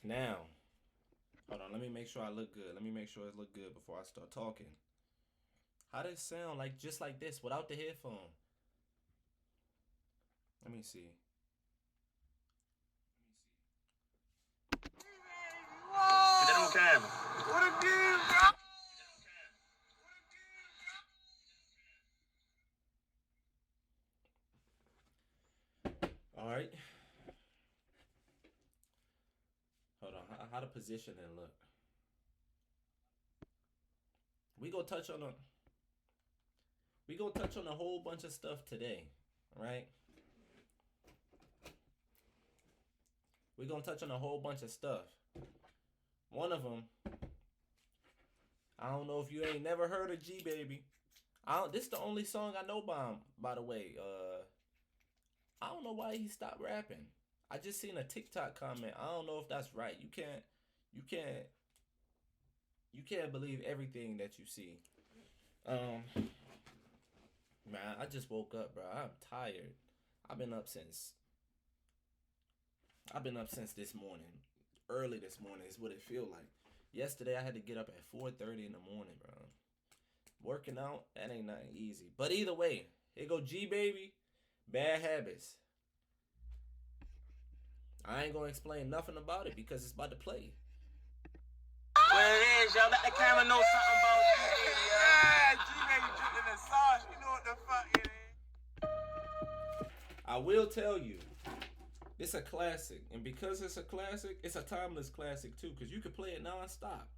Now, hold on. Let me make sure I look good. Let me make sure it look good before I start talking. How does it sound like just like this without the headphone? Let me see. Get that on camera. What a game, bro. All right. Hold on. How the positioning look? We gonna touch on a whole bunch of stuff today, right? We gonna touch on a whole bunch of stuff. One of them, I don't know if you ain't never heard of G Baby. This is the only song I know by him, by the way. I don't know why he stopped rapping. I just seen a TikTok comment. I don't know if that's right. You can't believe everything that you see. Man, I just woke up, bro. I'm tired. I've been up since this morning. Early this morning is what it feel like. Yesterday I had to get up at 4:30 in the morning, bro. Working out, that ain't nothing easy. But either way, here go G Baby, Bad Habits. I ain't gonna explain nothing about it because it's about to play. Well, it is, y'all. Let the camera know something about G-Baby, y'all. G-Baby dripping the sauce. You know what the fuck it is. I will tell you, it's a classic. And because it's a classic, it's a timeless classic too. Because you can play it non-stop.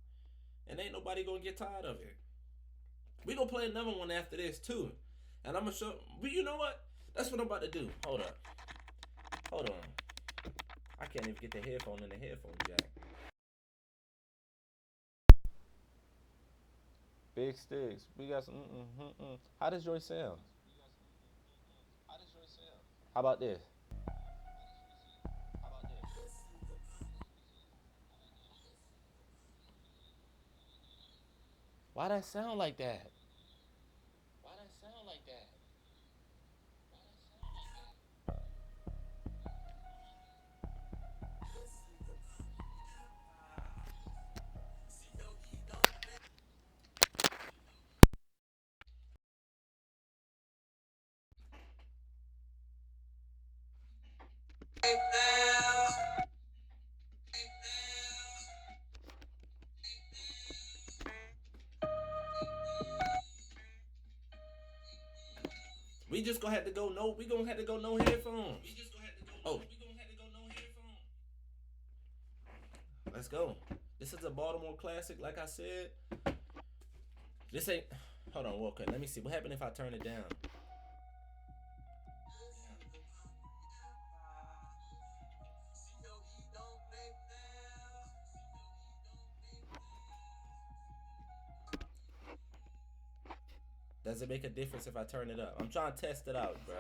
And ain't nobody gonna get tired of it. We gonna play another one after this too. And I'm gonna show, but you know what? That's what I'm about to do. Hold up. Hold on. I can't even get the headphone in the headphone jack. Big sticks. We got some. How does yours sound? How about this? Why that sound like that? We just gonna have to go no. We gonna have to go no headphones. Oh, let's go. This is a Baltimore classic, like I said. This ain't. Hold on, Walker. Let me see. What happened if I turn it down? Does it make a difference if I turn it up? I'm trying to test it out, bro.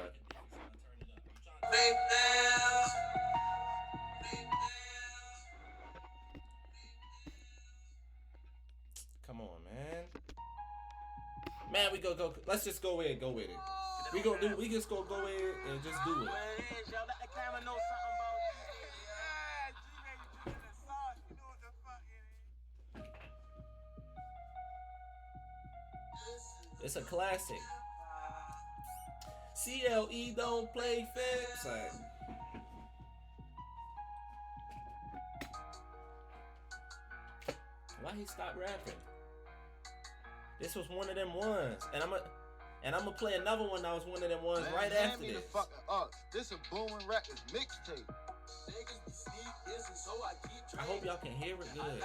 Come on, man. Man, we go. Let's just go in. Go with it. We just go in and just do it. Well, it is, y'all. Let the camera know something about G-Baby, y'all. G-Baby dripping the sauce. You know what the fuck it is. It's a classic. CLE don't play fair. Sorry. Why he stopped rapping? This was one of them ones, and I'm gonna play another one that was one of them ones right after this. This a booming records mixtape. I hope y'all can hear it good.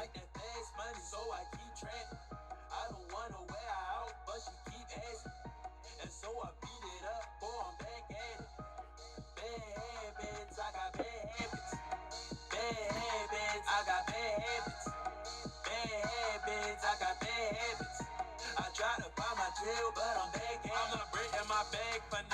I don't wanna wear her out, but she keep asking. And so I beat it up, boy, I'm back at it. Bad habits, I got bad habits. Bad habits, I got bad habits. Bad habits, I got bad habits. I try to buy my drill, but I'm back at it. I'm not breaking my bag for $9 an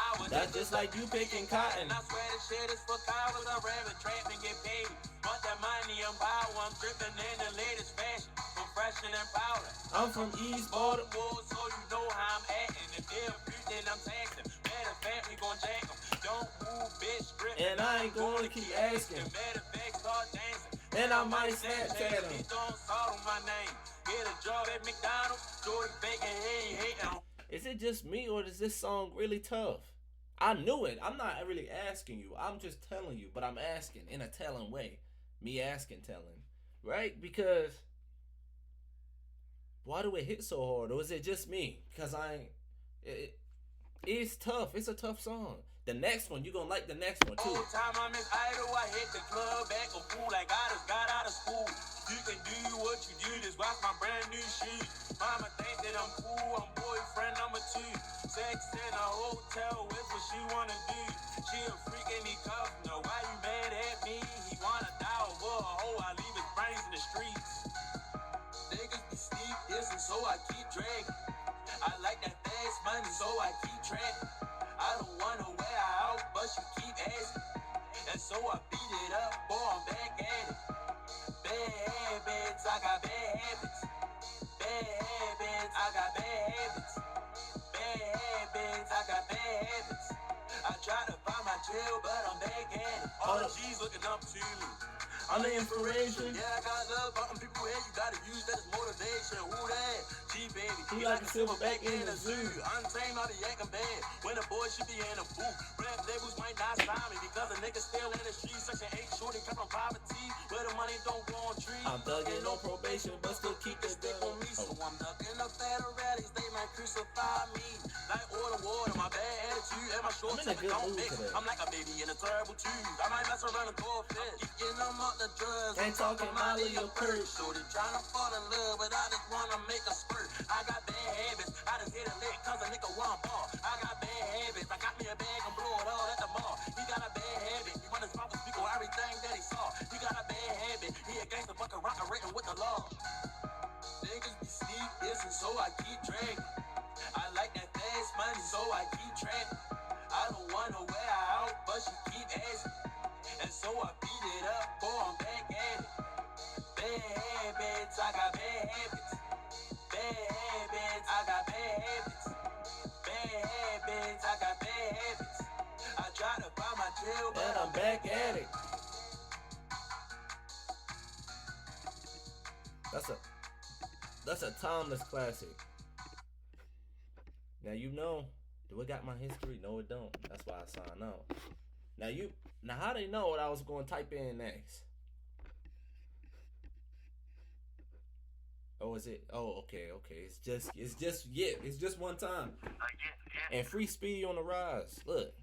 hour. That's just like you picking cotton. And I swear this shit is for cowards. I rather trap and get paid. Want that money and power, I'm dripping in the latest fashion. Freshen and powder. I'm from East Baltimore. So you know how I'm acting. If they're abused, then I'm taxing. Matter of fact, we gon' jack them. Don't don't move, bitch, grip. And I ain't gonna keep asking. Matter of fact, start dancing. And I might Snapchat him. Bitch, don't start on my name. Get a job at McDonald's. Jordan Bacon, he ain't hating. Is it just me or is this song really tough? I knew it. I'm not really asking you. I'm just telling you, but I'm asking in a telling way. Me asking, telling. Right? Because why do it hit so hard? Or is it just me? Because it's tough. It's a tough song. The next one, you gonna like the next one too. All time I'm his idol, I hit the club, act a fool like I just got out of school. You can do what you do, just watch my brand new shoes. Mama think that I'm cool, I'm boyfriend number 2. Sex in a hotel, is what she wanna do. She a freak and he cuff, no, why you mad at me? He wanna die over a hoe, I leave his brains in the streets. Niggas be sneak dissing, so I keep dragging. I like that fast money, so I keep tracking. I don't wanna wear out, but she keep asking. And so I beat it up, boy, I'm back at it. Bad habits, I got bad habits. Bad habits, I got bad habits. Bad habits, I got bad habits. I try to find my jail, but I'm back at it. All the G's looking up to me. I'm the inspiration. Yeah, I got love, but people here, you gotta use that as motivation. Who that? G baby. He like a silverback in the zoo. Untamed, I be acting bad. When a boy should be in a booth. Rap labels might not sign me because a nigga still in the streets. Section 8 shorty come from poverty, where the money don't grow on trees. I'm thugging on probation, but still keep the Stick gun. on me, so I'm ducking up at the rallies. They might crucify me. Like order water, my bad attitude, and my short I'm in a good don't mood mix. today. I'm like a baby in a terrible tube. I might mess around and throw a fit. Getting them up the drugs. Ain't talking Molly or Kurt. Shorty tryna fall in love, but I just wanna make a spurt. I got bad habits. I just hit a lick cause a nigga want ball. I got bad habits. I got me a bag and blow it all at the mall. He got a bad habit. He wanna mouth to speak on everything that he saw. He got a bad habit. He a gangster fucking rock written with the law. Niggas be sneak dissing, so I keep dragging. I like that fast money, so I keep trapping. I don't wanna wear her out, but she keep asking. And so I beat it up, boy, I'm back at it. Bad habits, I got bad habits. Bad habits, I got bad habits. Bad habits, I got bad habits. I try to find my jail, And I'm back at it. That's a timeless classic. Now you know, do it got my history? No, it don't. That's why I signed out. Now how they know what I was going to type in next? Oh, is it? Oh, okay. It's just one time. And Free Speedy on the rise. Look.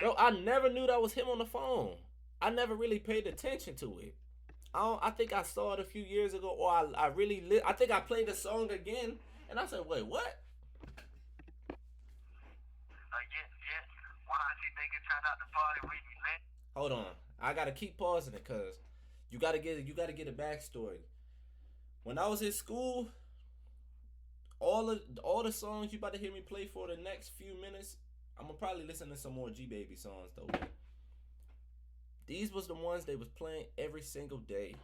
Bro, I never knew that was him on the phone. I never really paid attention to it. I think I saw it a few years ago, or I think I played the song again, and I said, wait, what? Hold on, I gotta keep pausing it, cause you gotta get a backstory. When I was in school, all the songs you about to hear me play for the next few minutes, I'm gonna probably listen to some more G Baby songs though. These was the ones they was playing every single day.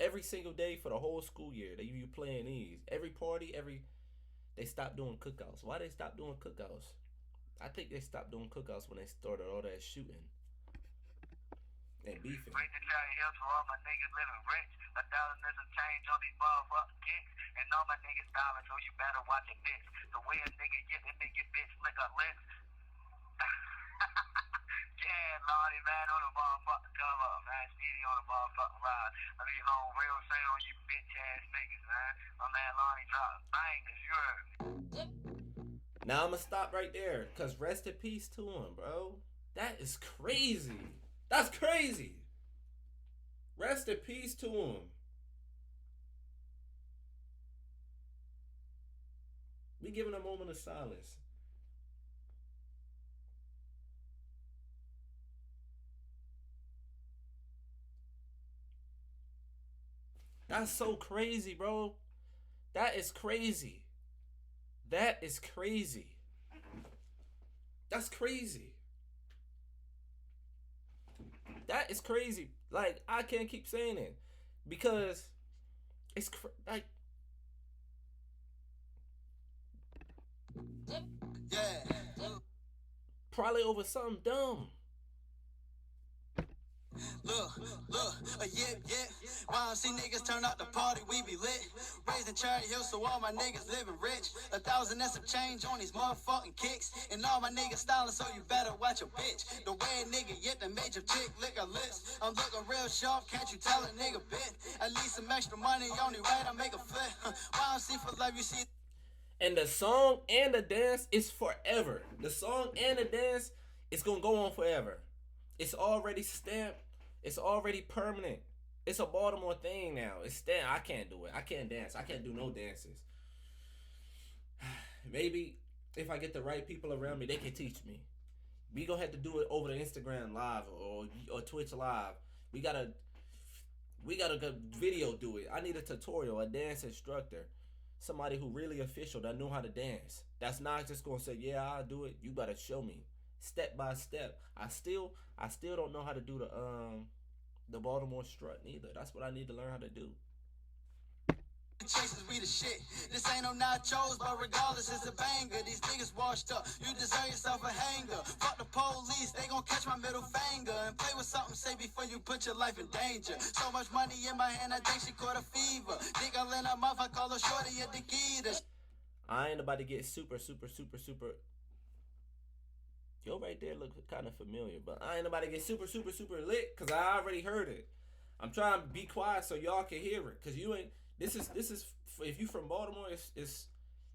Every single day for the whole school year. They you playing these. Every party, they stopped doing cookouts. Why they stopped doing cookouts? I think they stopped doing cookouts when they started all that shooting and beefing. Bring the child here for all my niggas living rich. $1,000 is a change on these motherfucking kicks. And all my niggas starving, so you better watch it, bitch. The way a nigga get a nigga bitch lick a lick. Yeah, Lordy, man, on the motherfucking come up, man. Speedy on the motherfucking ride. I be home real soon on you bitch ass niggas, man. My man Lonnie dropped bangers, you heard me. Now I'm gonna stop right there, cause rest in peace to him, bro. That is crazy. That's crazy. Rest in peace to him. We giving a moment of silence. That's so crazy, bro. That is crazy. That is crazy. That's crazy. That is crazy. Like, I can't keep saying it because it's like. Yeah. Probably over something dumb. YMC niggas turn out the party, we be lit. Raising Cherry Hill, so all my niggas living rich. 1,000 and some change on these motherfucking kicks. And all my niggas styling, so you better watch your bitch. The way a nigga get the major chick lick her lips. I'm looking real sharp, can't you tell a nigga bit? At least some extra money, only right, I make a flip. YMC for love, you see. And the song and the dance is forever. The song and the dance is gonna go on forever. It's already stamped. It's already permanent. It's a Baltimore thing now. It's stamped. I can't do it. I can't dance. I can't do no dances. Maybe if I get the right people around me, they can teach me. We gonna have to do it over the Instagram live or Twitch live. We gotta go video do it. I need a tutorial, a dance instructor. Somebody who really official that know how to dance. That's not just gonna say, yeah, I'll do it. You gotta show me step by step. I still don't know how to do the Baltimore strut neither. That's what I need to learn how to do. Chases, we the shit. This ain't no nachos, but regardless, it's a banger. These niggas washed up, you deserve yourself a hanger. Fuck the police, they gon' catch my middle finger. And play with something safe before you put your life in danger. So much money in my hand, I think she caught a fever. Dick all in her mouth, I call her shorty a Dickitas. I ain't about to get super. Yo, right there looks kind of familiar, but I ain't about to get super lit because I already heard it. I'm trying to be quiet so y'all can hear it, because you ain't. This is if you from Baltimore, it's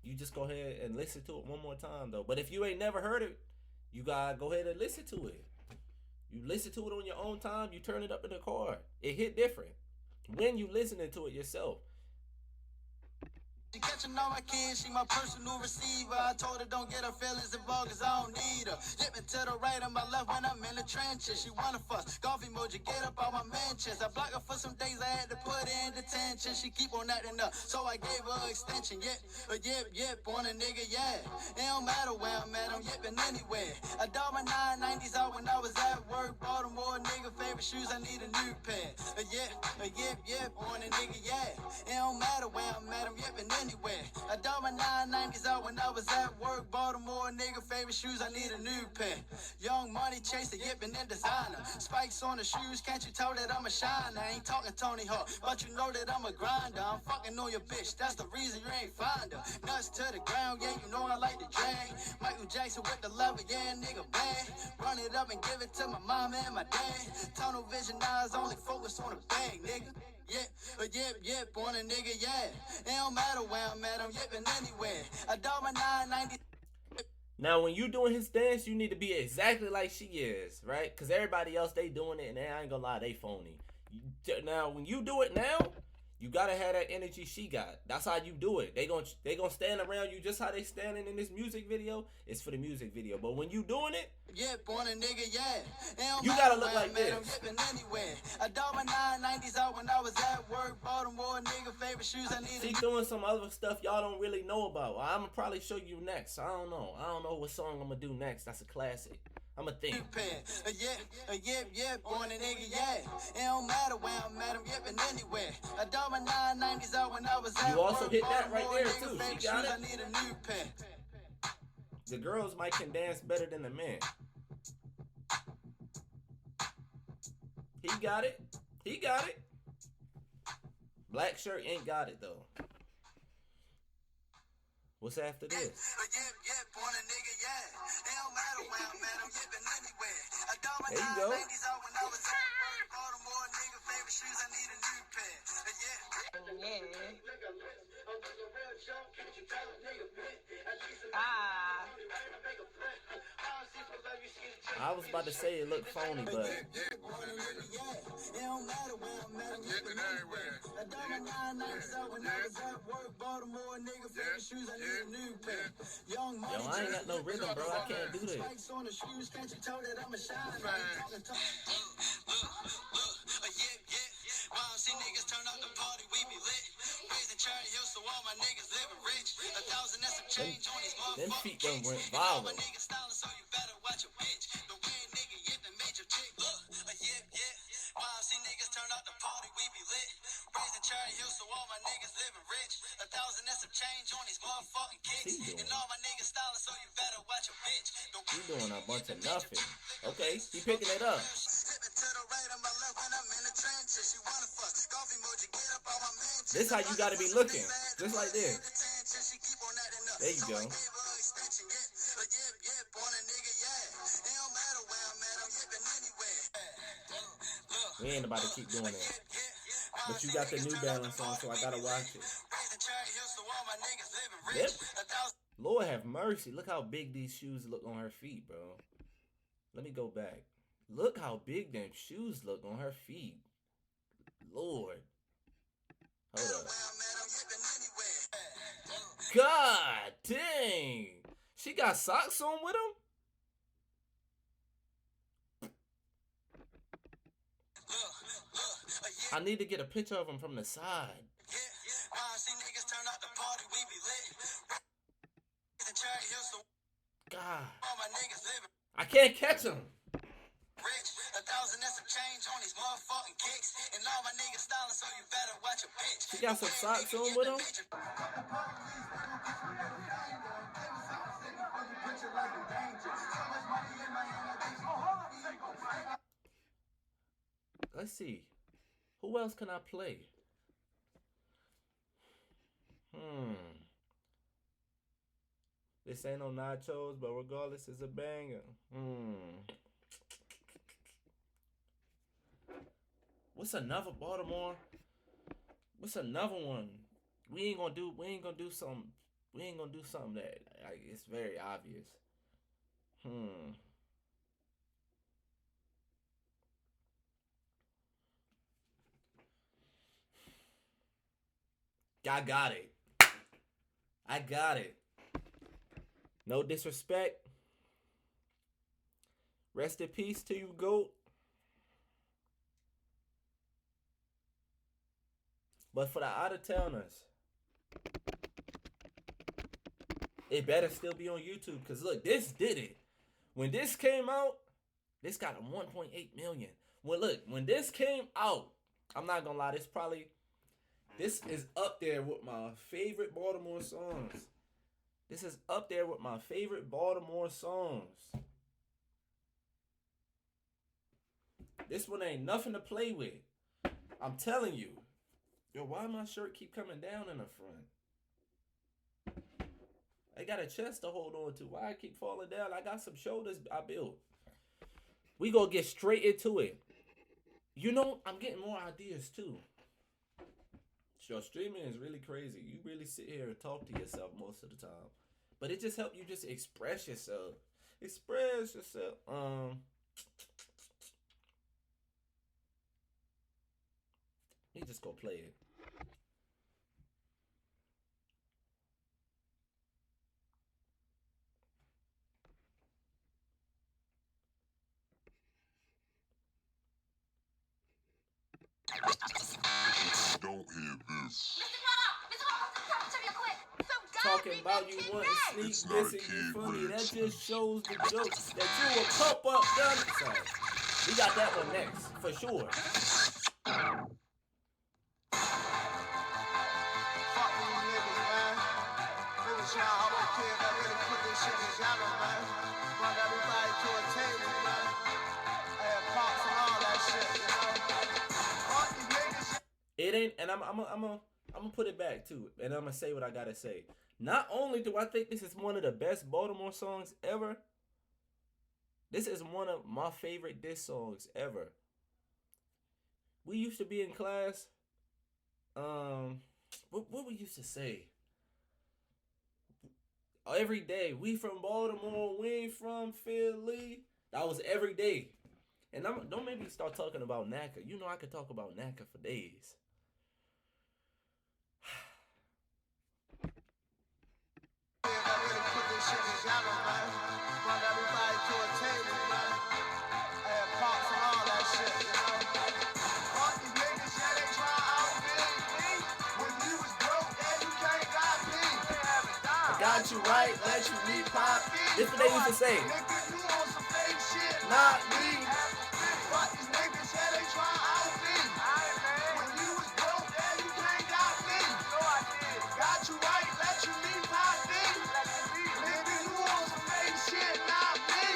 you just go ahead and listen to it one more time though. But if you ain't never heard it, you gotta go ahead and listen to it. You listen to it on your own time. You turn it up in the car. It hit different when you listening to it yourself. She catching all my kids, she my personal receiver. I told her don't get her feelings involved cause I don't need her. Hit me to the right and my left when I'm in the trenches. She wanna fuss, golf emoji, get up on my mentions. I block her for some days, I had to put her in detention. She keep on acting up, so I gave her an extension. Yip, on a nigga, yeah. It don't matter where I'm at, I'm yipping anywhere. I dog my 990s out when I was at work. Baltimore nigga, favorite shoes, I need a new pair. Yip, on a nigga, yeah. It don't matter where I'm at, I'm yipping anywhere. I dog my 990s out when I was at work. Baltimore nigga, favorite shoes, I need a new pair. Young money chaser, yipping in designer. Spikes on the shoes, can't you tell that I'm a shiner? I ain't talking Tony Hawk, but you know that I'm a grinder. I'm fucking on your bitch, that's the reason you ain't find her. Nuts to the ground, yeah, you know I like to drag. Michael Jackson with the lever, yeah, nigga bad. Run it up and give it to my mama and my dad. Tunnel vision eyes, only focus on the bag, nigga. Yip, on a nigga, yeah. It don't matter where I'm at, I'm yipping anywhere. I dog my 990. Now, when you doing his dance, you need to be exactly like she is, right? Because everybody else, they doing it, and I ain't gonna lie, they phony. Now, when you do it now, you gotta have that energy she got. That's how you do it. They gonna stand around you just how they standing in this music video. It's for the music video. But when you doing it, on a nigga, yeah. You gotta look like this. I'm yipping anywhere. I dog my 990s out when I was at work. Baltimore nigga, favorite shoes, I need. She doing some other stuff y'all don't really know about. I'm gonna probably show you next. I don't know what song I'm gonna do next. That's a classic. I'm a think. Yip, on a nigga, yeah. It don't matter where I'm at, I'm yipping anywhere. I dog my 990s out when I was at work. You also hit that right there too. She got it. I need a new pair. The girls might can dance better than the men. He got it. Black shirt ain't got it though. What's after this? Yip, on a nigga, yeah. It don't matter where I'm at, I'm yipping anywhere. I dog my There you go. 990s out when I was at work. Baltimore nigga, favorite shoes, I need a new pair. I was about to say it looked phony, but It don't matter where I'm at, I'm yipping everywhere. I dog my 990s out when I was at work. Baltimore nigga, favorite shoes, I need a new pair. Young money, yo, I ain't got no rhythm, bro. I can't do this. spikes on the shoes, can't you tell that I'm a shiner? YMC niggas turn up the party, we be lit. Raising Cherry Hill, so all my niggas living rich. 1,000 and some change on these Them motherfucking feet done kicks. went And all my viral. niggas styling, so you better watch your bitch. The way a nigga hit the major chick. Yip. YMC niggas turn up the party, we be lit. Raising Cherry Hill, so all my niggas living rich. 1,000 and some change on these motherfucking kicks. And all my niggas styling, so you better watch your bitch. The He doing a bunch of nothing. Okay, he picking it up. This how you gotta be looking. Just like this. There you go. We ain't about to keep doing it. But you got the New Balance on, so I gotta watch it. Yep. Lord have mercy. Look how big these shoes look on her feet, bro. Let me go back. Look how big them shoes look on her feet. Lord. Hold up. God dang. She got socks on with them? I need to get a picture of them from the side. God. I can't catch them. She got some socks on with them? Let's see. Who else can I play? This ain't no nachos, but regardless, it's a banger. What's another Baltimore? What's another one? We ain't gonna do something that like, it's very obvious. I got it. No disrespect. Rest in peace to you, GOAT. But for the out-of-towners, it better still be on YouTube. Because look, this did it. When this came out, this got a 1.8 million. When this came out, I'm not going to lie, this is up there with my favorite Baltimore songs. This one ain't nothing to play with. I'm telling you. Yo, why my shirt keep coming down in the front? I got a chest to hold on to. Why I keep falling down? I got some shoulders I built. We gonna get straight into it. You know, I'm getting more ideas too. So streaming is really crazy. You really sit here and talk to yourself most of the time. But it just helps you just express yourself. You just go play it. Don't hear this. Talking about you wanting to sneak this and you funny. That just shows the jokes that you will pump up done. Sorry. We got that one next, for sure. It ain't, and I'm gonna put it back too, and I'm gonna say what I gotta say. Not only do I think this is one of the best Baltimore songs ever, this is one of my favorite diss songs ever. We used to be in class. What we used to say? Every day, we from Baltimore, we ain't from Philly. That was every day. And don't make me start talking about NACA. You know I could talk about NACA for days. Got you right, let you meet pop. This what they used to say. Not me. Got you right, let you meet pop. Nigga, you on some fake shit, not me.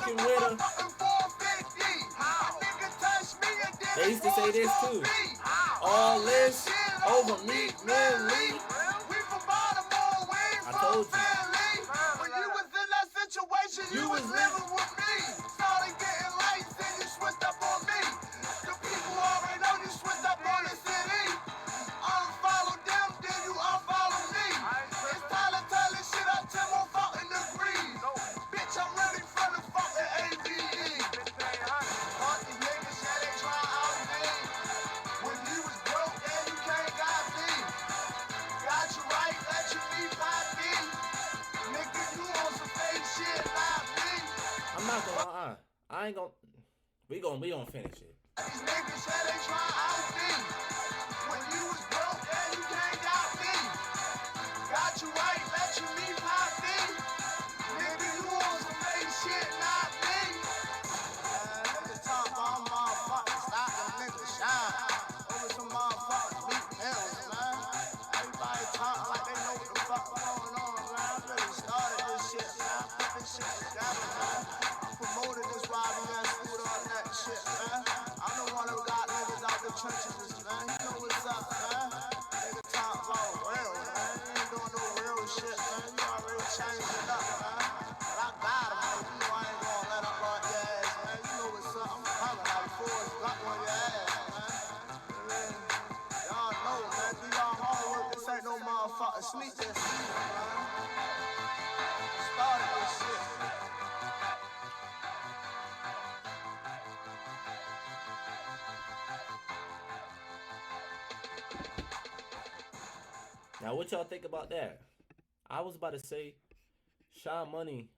fucking with her. They used to say this too. All this over me, man, Lee. I told you. When you was in that situation, you was living with me. Started getting lights and you switched up on me. The people already know you switched up on the city. Unfollow them, then you unfollow me. It's time to tell this shit up 10 more fucking degrees. Bitch, I'm ready for the fucking ABE. Fuck these niggas, yeah, they try out me. When you was broke, yeah, you can't got me. Got you right, let you be 5D. Nigga, you on some fake shit, not me. I'm not gonna lie. I ain't gonna. We gonna finish it. These niggas, yeah, they try out me. When you was broke, yeah, you can't got me. Got you right, let you be 5D. Nigga, you on some fake shit, not me. Niggas talk about motherfuckers, stop them niggas shine. Over some motherfuckers, beat pills, man. Everybody talk like they know what the fuck going on, man. I really started this shit, man. Put this shit together, man. I promoted this YBS food on that shit, man. I'm the one who got niggas out the trenches, man. You know what's up, man. Niggas talk about real, man. You ain't doing no real shit, man. You already changed it up, man. But I got him, man. You know I ain't gonna let him run your ass, man. You know what's up. I'm coming like Forrest Gump on your ass, man. Man, y'all know, man. Do y'all homework. This ain't no motherfucking sneak this season, man. Started this shit. Now, what y'all think about that? I was about to say, Sean Money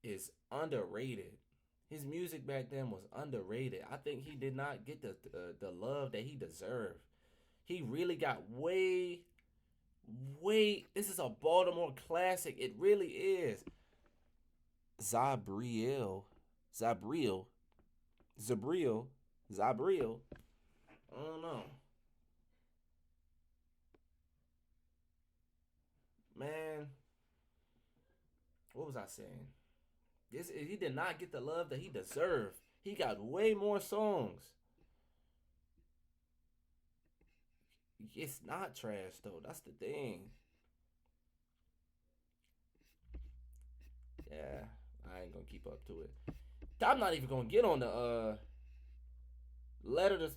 is underrated. His music back then was underrated. I think he did not get the love that he deserved. He really got way. This is a Baltimore classic. It really is. Zabriel. I don't know. Man, what was I saying? He did not get the love that he deserved. He got way more songs. It's not trash though. That's the thing. Yeah, I ain't gonna keep up to it. I'm not even gonna get on the letter to.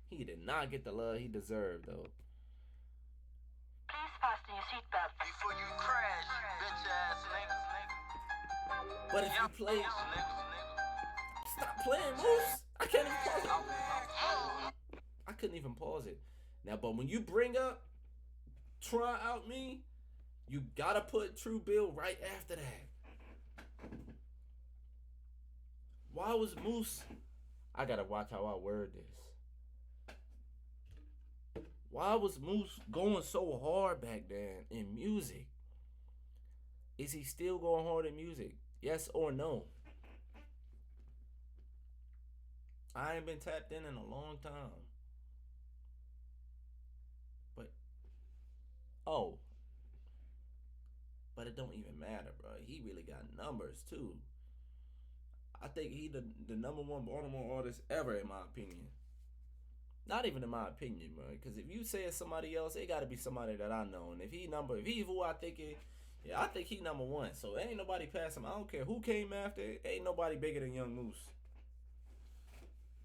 He did not get the love he deserved though. Please fasten your seatbelt. Before you crash, bitch ass niggas. But if you play, stop playing, Moose. I can't even pause it. I couldn't even pause it. Now, but when you bring up Try Out Me, you gotta put True Bill right after that. Why was Moose? I gotta watch how I word this. Why was Moose going so hard back then in music? Is he still going hard in music? Yes or no? I ain't been tapped in a long time. But it don't even matter, bro. He really got numbers too. I think he the number one Baltimore artist ever, in my opinion. Not even in my opinion, bro. Because if you say it's somebody else, it got to be somebody that I know. And if he who I think it, yeah, I think he number one. So ain't nobody past him. I don't care who came after. Ain't nobody bigger than Young Moose.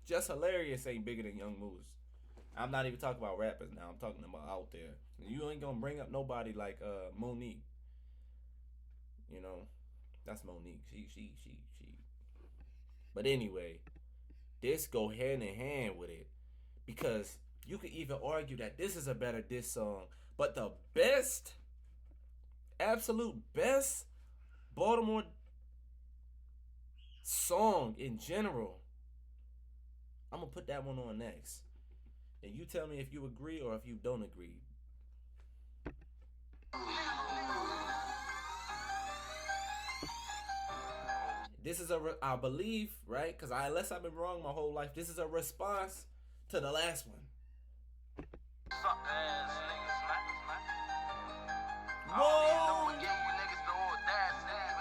Just Hilarious ain't bigger than Young Moose. I'm not even talking about rappers now. I'm talking about out there. You ain't gonna bring up nobody like Monique. You know, that's Monique. She. But anyway, this go hand in hand with it. Because you could even argue that this is a better diss song. But the best, absolute best Baltimore song in general, I'm going to put that one on next. And you tell me if you agree or if you don't agree. This is I believe, right? Because unless I've been wrong my whole life, this is a response to the last one. Suck ass niggas, man. Whoa! Give you niggas the audacity.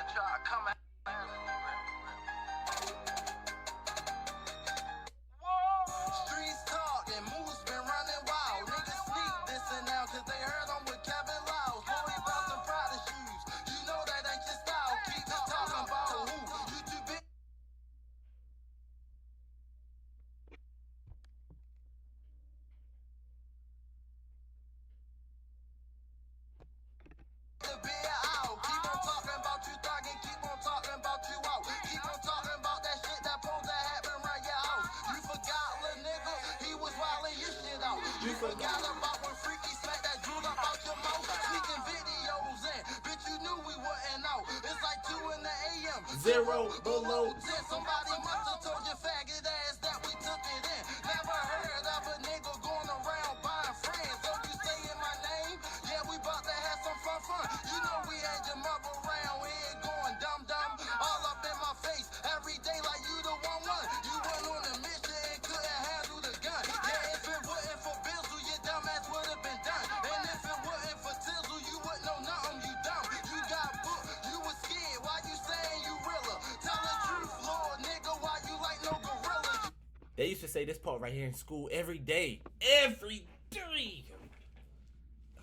You forgot about when Freaky smacked that jewel up out your mouth. Sneaking videos in, bitch, you knew we wasn't out. It's like 2 in the a.m. 0 below. 10. Somebody must have told your faggot ass that we took it in. Never heard of a nigga going around buying friends. So you saying my name? Yeah, we bout to have some fun. You know we had your mother around here going dumb. All up in my face every day like you the one. You went on a mission and couldn't handle the gun. Yeah, if it wasn't for Bizzle, your dumb ass would have been done. And if it wasn't for Tizzle, you wouldn't know nothing, you dumb. You got booked, you was scared. Why you saying you realer? Tell the truth, Lord, nigga, why you like no gorilla? They used to say this part right here in school every day. Every day.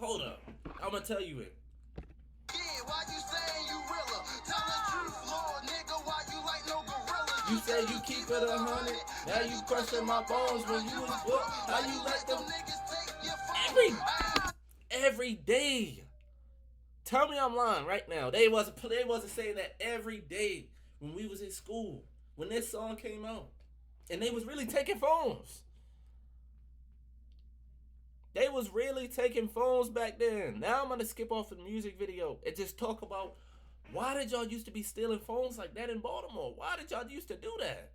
Hold up. I'm gonna tell you it. Yeah, why you saying you realer? Tell the truth, Lord, nigga, why you like no gorilla? You say you keep it 100. Now you crushing my bones when you was whooped. How you let them niggas take your phone? every day. Tell me I'm lying right now. They wasn't saying that every day when we was in school, when this song came out. And they was really taking phones. They was really taking phones back then. Now I'm gonna skip off the music video and just talk about why did y'all used to be stealing phones like that in Baltimore? Why did y'all used to do that?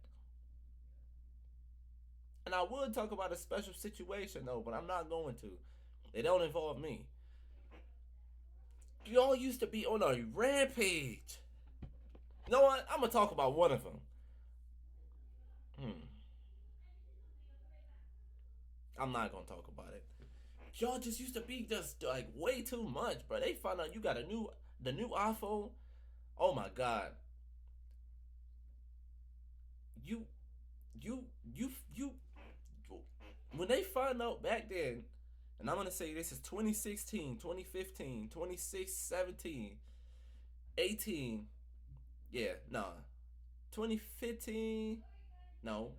And I would talk about a special situation though, but I'm not going to. It don't involve me. Y'all used to be on a rampage. You know what? I'm gonna talk about one of them. I'm not gonna talk about it. Y'all just used to be just like way too much, bro. They found out you got the new iPhone. Oh my God. You when they find out back then, and I'm gonna say this is 2016, 2015, 2017, 18. Yeah, nah. 2015, no.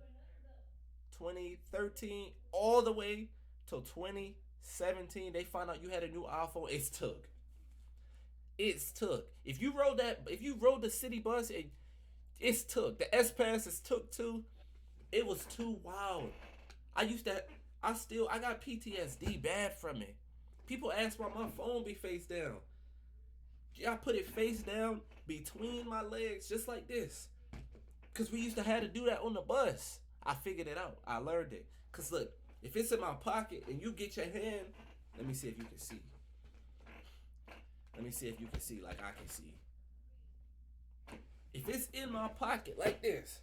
2013, all the way till 2017, they found out you had a new iPhone. It's took. If you rode the city bus, it's took. The S-Pass is took too. It was too wild. I got PTSD bad from it. People ask why my phone be face down. Yeah, I put it face down between my legs, just like this. Cause we used to have to do that on the bus. I figured it out. I learned it. Cause look, if it's in my pocket and you get your hand, let me see if you can see. Let me see if you can see like I can see. If it's in my pocket like this,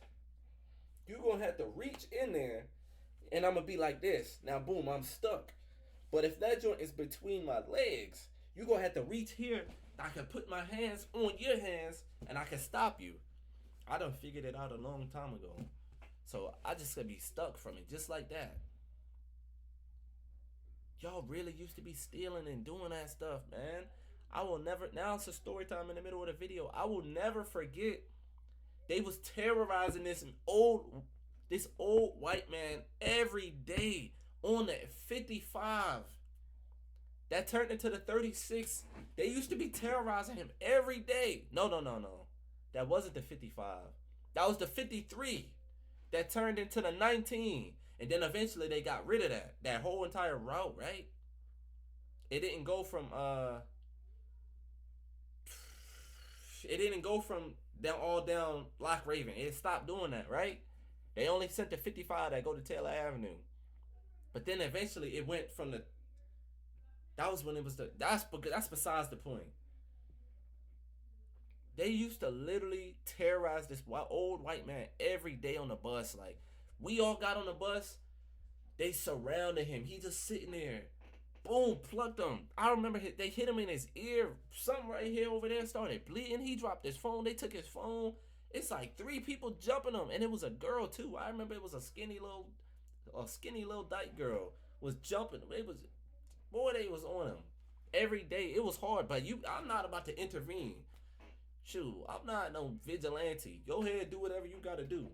you're gonna have to reach in there and I'm gonna be like this. Now boom, I'm stuck. But if that joint is between my legs, you're gonna have to reach here. I can put my hands on your hands and I can stop you. I done figured it out a long time ago. So I just gonna be stuck from it just like that. Y'all really used to be stealing and doing that stuff, man. I will never, now it's a story time in the middle of the video. I will never forget they was terrorizing this old white man every day on that 55. That turned into the 36. They used to be terrorizing him every day. No. That wasn't the 55. That was the 53. That turned into the 19. And then eventually they got rid of that whole entire route, right? It didn't go from down Lock Raven. It stopped doing that, right? They only sent the 55 that go to Taylor Avenue. But then eventually it went from the, that was when it was that's besides the point. They used to literally terrorize this old white man every day on the bus. Like, we all got on the bus. They surrounded him. He just sitting there. Boom, plucked him. I remember they hit him in his ear. Something right here over there started bleeding. He dropped his phone. They took his phone. It's like 3 people jumping him. And it was a girl too. I remember it was a skinny little dyke girl was jumping. They was on him. Every day. It was hard. But I'm not about to intervene. Shoot, I'm not no vigilante. Go ahead, do whatever you gotta do.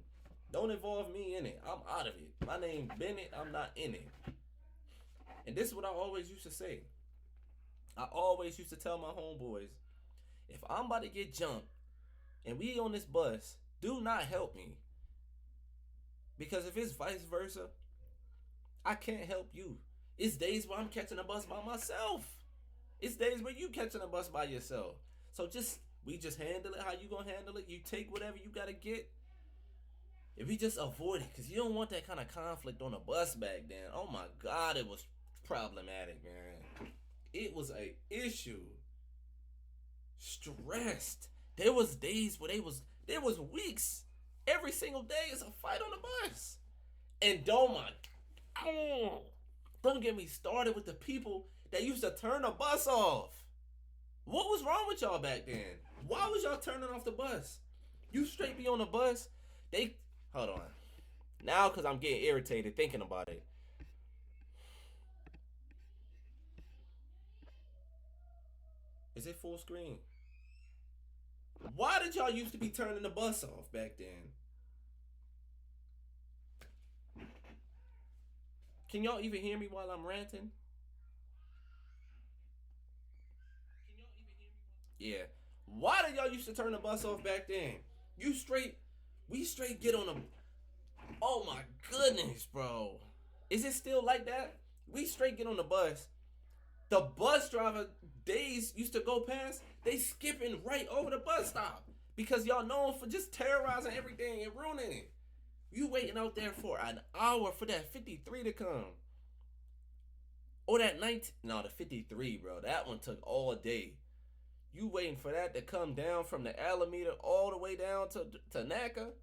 Don't involve me in it. I'm out of it. My name Bennett. I'm not in it. And this is what I always used to say. I always used to tell my homeboys, if I'm about to get jumped and we on this bus, do not help me. Because if it's vice versa, I can't help you. It's days where I'm catching a bus by myself. It's days where you catching a bus by yourself. So we just handle it how you gonna handle it. You take whatever you gotta get. If we just avoid it, because you don't want that kind of conflict on a bus back then. Oh my God, it was problematic, man. It was a issue. Stressed. There was days where there was weeks. Every single day is a fight on the bus. And don't get me started with the people that used to turn the bus off. What was wrong with y'all back then? Why was y'all turning off the bus? You straight be on the bus. Hold on. Now, because I'm getting irritated thinking about it. Is it full screen? Why did y'all used to be turning the bus off back then? Can y'all even hear me while I'm ranting? Yeah. Why did y'all used to turn the bus off back then? We straight get on them. Oh my goodness, bro. Is it still like that? We straight get on the bus. The bus driver days used to go past, they skipping right over the bus stop. Because y'all known for just terrorizing everything and ruining it. You waiting out there for an hour for that 53 to come. Or that the 53, bro. That one took all day. You waiting for that to come down from the Alameda all the way down to NACA.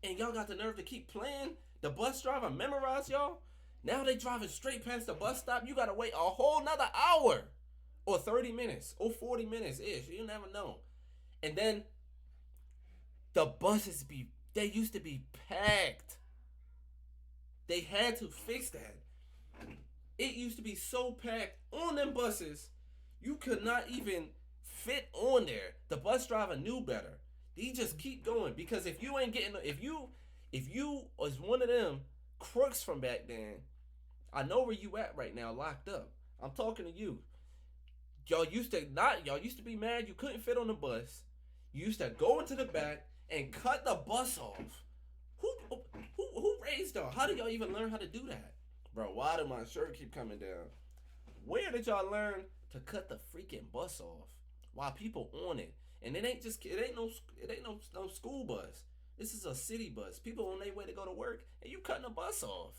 And y'all got the nerve to keep playing? The bus driver memorized y'all? Now they driving straight past the bus stop. You gotta wait a whole nother hour. Or 30 minutes. Or 40 minutes ish. You never know. And then the buses they used to be packed. They had to fix that. It used to be so packed on them buses, you could not even fit on there. The bus driver knew better. He just keep going, because if you ain't getting, if you was one of them crooks from back then, I know where you at right now, locked up. I'm talking to you. Y'all used to be mad you couldn't fit on the bus. You used to go into the back and cut the bus off. Who raised y'all? How did y'all even learn how to do that? Bro, why did my shirt keep coming down? Where did y'all learn to cut the freaking bus off while people on it? And it ain't no school bus. This is a city bus. People on their way to go to work, and you cutting the bus off.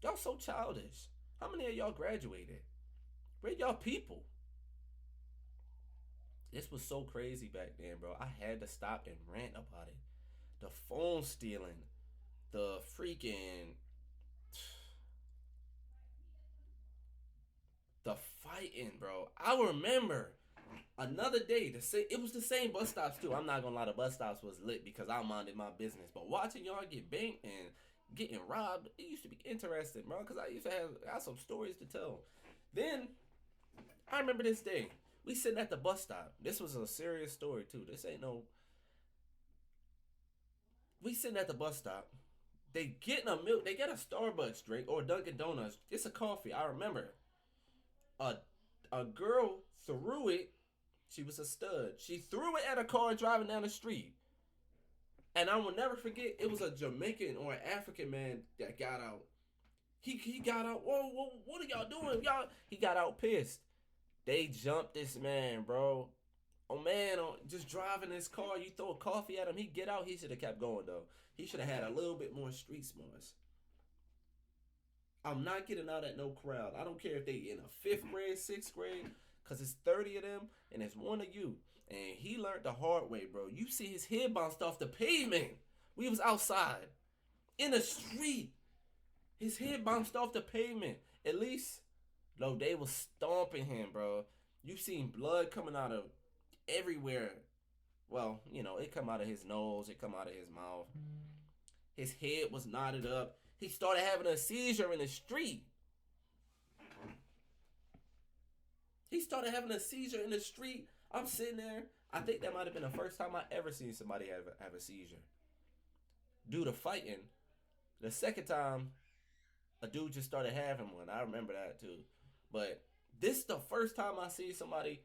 Y'all so childish. How many of y'all graduated? Where y'all people? This was so crazy back then, bro. I had to stop and rant about it. The phone stealing, the freaking, the fighting, bro. I remember another day, it was the same bus stops too. I'm not gonna lie, the bus stops was lit because I minded my business. But watching y'all get banked and getting robbed, it used to be interesting, bro, because I used to have some stories to tell. Then, I remember this day. We sitting at the bus stop. This was a serious story too. This ain't no... We sitting at the bus stop. They getting a milk. They get a Starbucks drink or Dunkin' Donuts. It's a coffee. I remember. A girl threw it. She was a stud. She threw it at a car driving down the street. And I will never forget, it was a Jamaican or an African man that got out. He got out. Whoa, what are y'all doing? He got out pissed. They jumped this man, bro. Oh man, just driving his car, you throw a coffee at him, he get out. He should have kept going though. He should have had a little bit more street smarts. I'm not getting out at no crowd. I don't care if they in a 5th grade, 6th grade, because it's 30 of them and it's one of you. And he learned the hard way, bro. You see his head bounced off the pavement. We was outside in the street. His head bounced off the pavement. At least, no, they was stomping him, bro. You seen blood coming out of everywhere. Well, it come out of his nose, it come out of his mouth. His head was knotted up. He started having a seizure in the street. I'm sitting there. I think that might have been the first time I ever seen somebody have a seizure due to fighting. The second time, a dude just started having one. I remember that too. But this is the first time I see somebody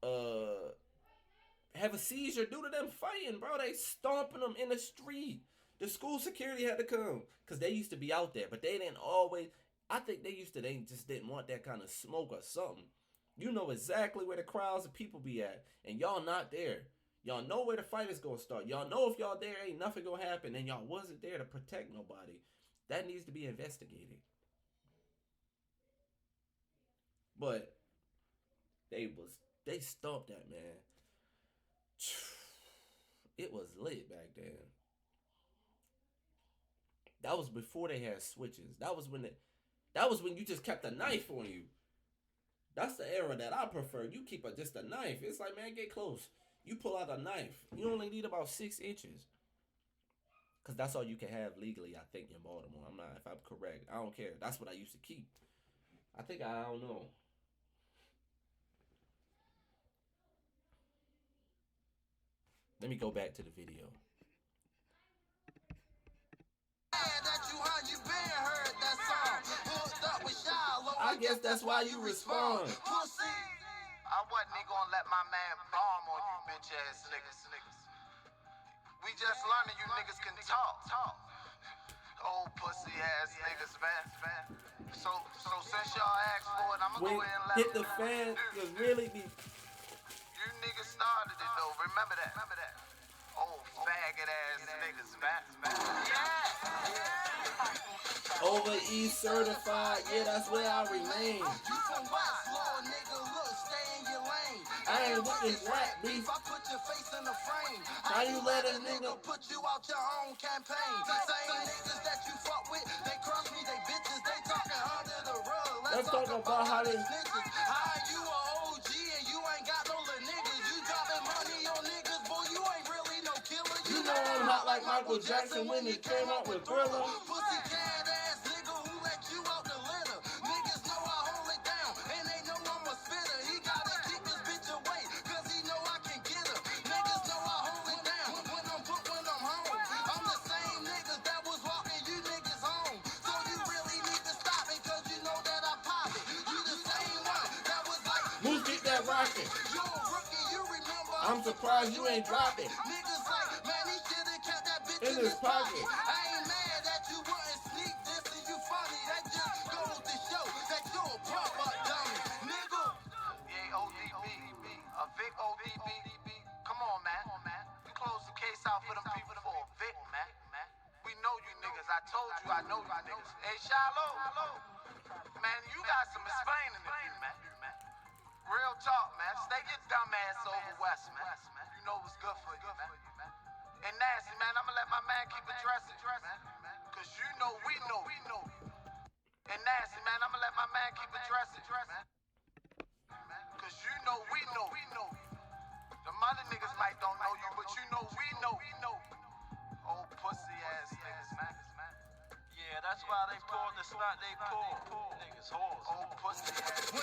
have a seizure due to them fighting, bro. They stomping them in the street. The school security had to come because they used to be out there, but they didn't always. I think they just didn't want that kind of smoke or something. You know exactly where the crowds of people be at, and y'all not there. Y'all know where the fight is gonna start. Y'all know if y'all there, ain't nothing gonna happen, and y'all wasn't there to protect nobody. That needs to be investigated. But they stomped that, man. It was lit back then. That was before they had switches. That was when you just kept a knife on you. That's the era that I prefer. You keep just a knife. It's like, man, get close. You pull out a knife. You only need about 6 inches. Because that's all you can have legally, I think, in Baltimore. I'm not, if I'm correct. I don't care. That's what I used to keep. I don't know. Let me go back to the video. I guess that's why you respond. I wasn't gonna let my man bomb on you bitch ass niggas. We just learning you niggas can talk. Old pussy ass niggas, man. So since y'all asked for it, I'ma go ahead and let hit the fan was really be. You niggas started it though, remember that. Old faggot ass niggas, man. Over East certified, yeah, that's where I remain. You from West, little nigga, look, stay in your lane. I ain't with this rap beef. I put your face in the frame. How you let a nigga put you out your own campaign? Same niggas that you fuck with, they cross me, they bitches, they talking under the rug. Let's talk about how they. How you a OG and you ain't got no little niggas? You dropping money on niggas, boy, you ain't really no killer. You know I'm hot like Michael Jackson when he came out with Thriller. Pussy cat ass nigga who let you out the litter. Niggas know I hold it down and they know I'm a spitter. He gotta keep his bitch away cause he know I can get her. Niggas know I hold it down when I'm home. I'm the same niggas that was walking you niggas home. So you really need to stop it cause you know that I pop it. You the same one that was like, Moose, get that rocket. you a rookie, you remember. I'm surprised you ain't drop it. Niggas like, man, he should've kept that bitch In his pocket. I ain't mad that you wouldn't sneak this and you funny. That just goes to show that you're a proper dummy, nigga. Yeah, ODB, a Vic ODB. Come on, man. You close the case out for them people for a Vic, man. We know you niggas. I told you I know you niggas. Hey, Shiloh, man, you got some explaining to do, man. Real talk, man. Stay your dumb ass over west, man. You know what's good for you, man. And Nasty, man, I'ma let my man keep addressing, man. Cause you know we know. And Nasty, man, I'ma let my man keep addressing, man. Cause you know we know. The other niggas might don't know you, but you know we know. Old pussy ass niggas, man. Yeah, that's why they pulled the stunt they pulled. Niggas whores. Old pussy ass.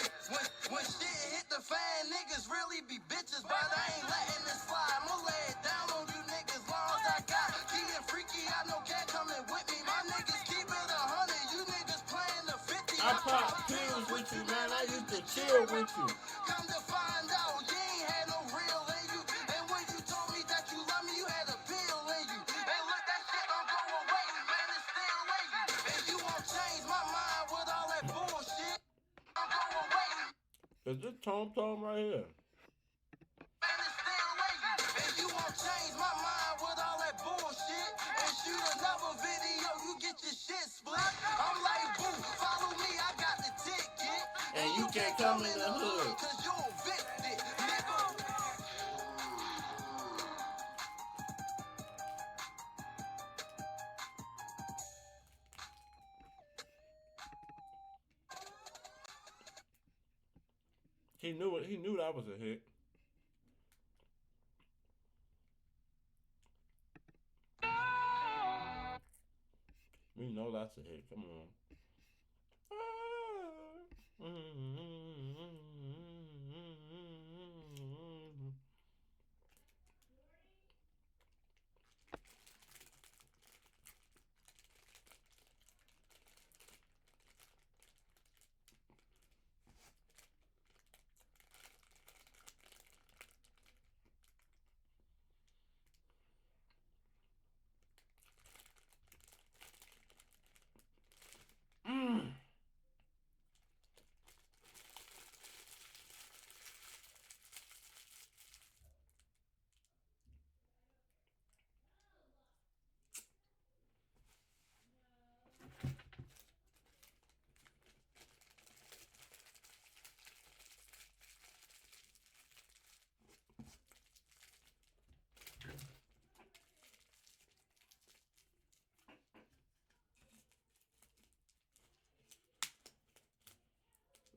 When shit hit the fan, niggas really be bitches, but I ain't letting this slide. I'ma lay it down on you niggas long as I got. Key and freaky, I know can't coming with me. My niggas keep it 100, you niggas playing the 50. I pop pills with you, man. I used to chill with you. Come to find out, you ain't had no real in you. And when you told me that you love me, you had a pill in you. And look, that shit don't go away, man, it's still in you. And you won't change my mind with all that bullshit. Don't go away. Is this Tom right here? Man, it's still in you. And you won't change my mind with all that bullshit. And shoot another video, you get your shit split. I'm like, boo, follow me, I got the ticket. And you can't come in the hood. Cause you evicted, nigga. He knew it. He knew that was a hit. We know that's a hit. Come on.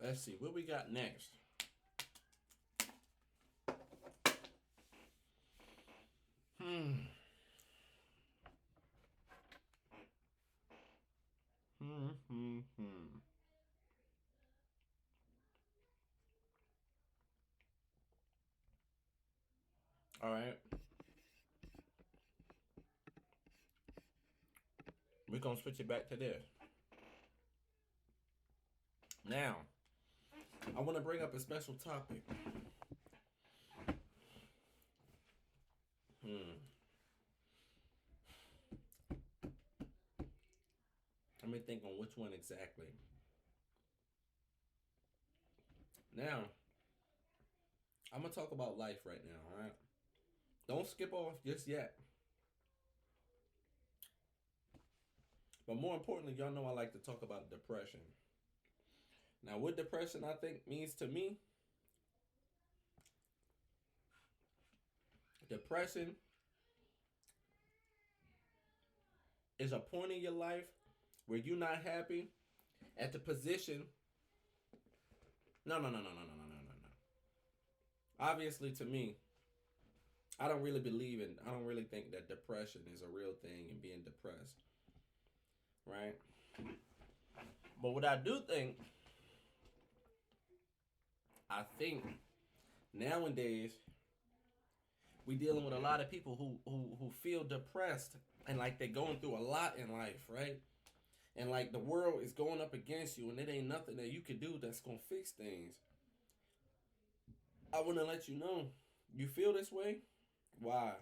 Let's see what we got next. All right. We're going to switch it back to this. Now, I want to bring up a special topic. Let me think on which one exactly. Now, I'm going to talk about life right now, all right? Don't skip off just yet. But more importantly, y'all know I like to talk about depression. Now, what depression I think means to me, depression is a point in your life where you're not happy at the position. No. Obviously, to me, I don't really think that depression is a real thing and being depressed. Right? But what I do think, I think nowadays we dealing with a lot of people who feel depressed and like they're going through a lot in life, right? And like the world is going up against you and it ain't nothing that you can do that's gonna fix things. I want to let you know, you feel this way? Why?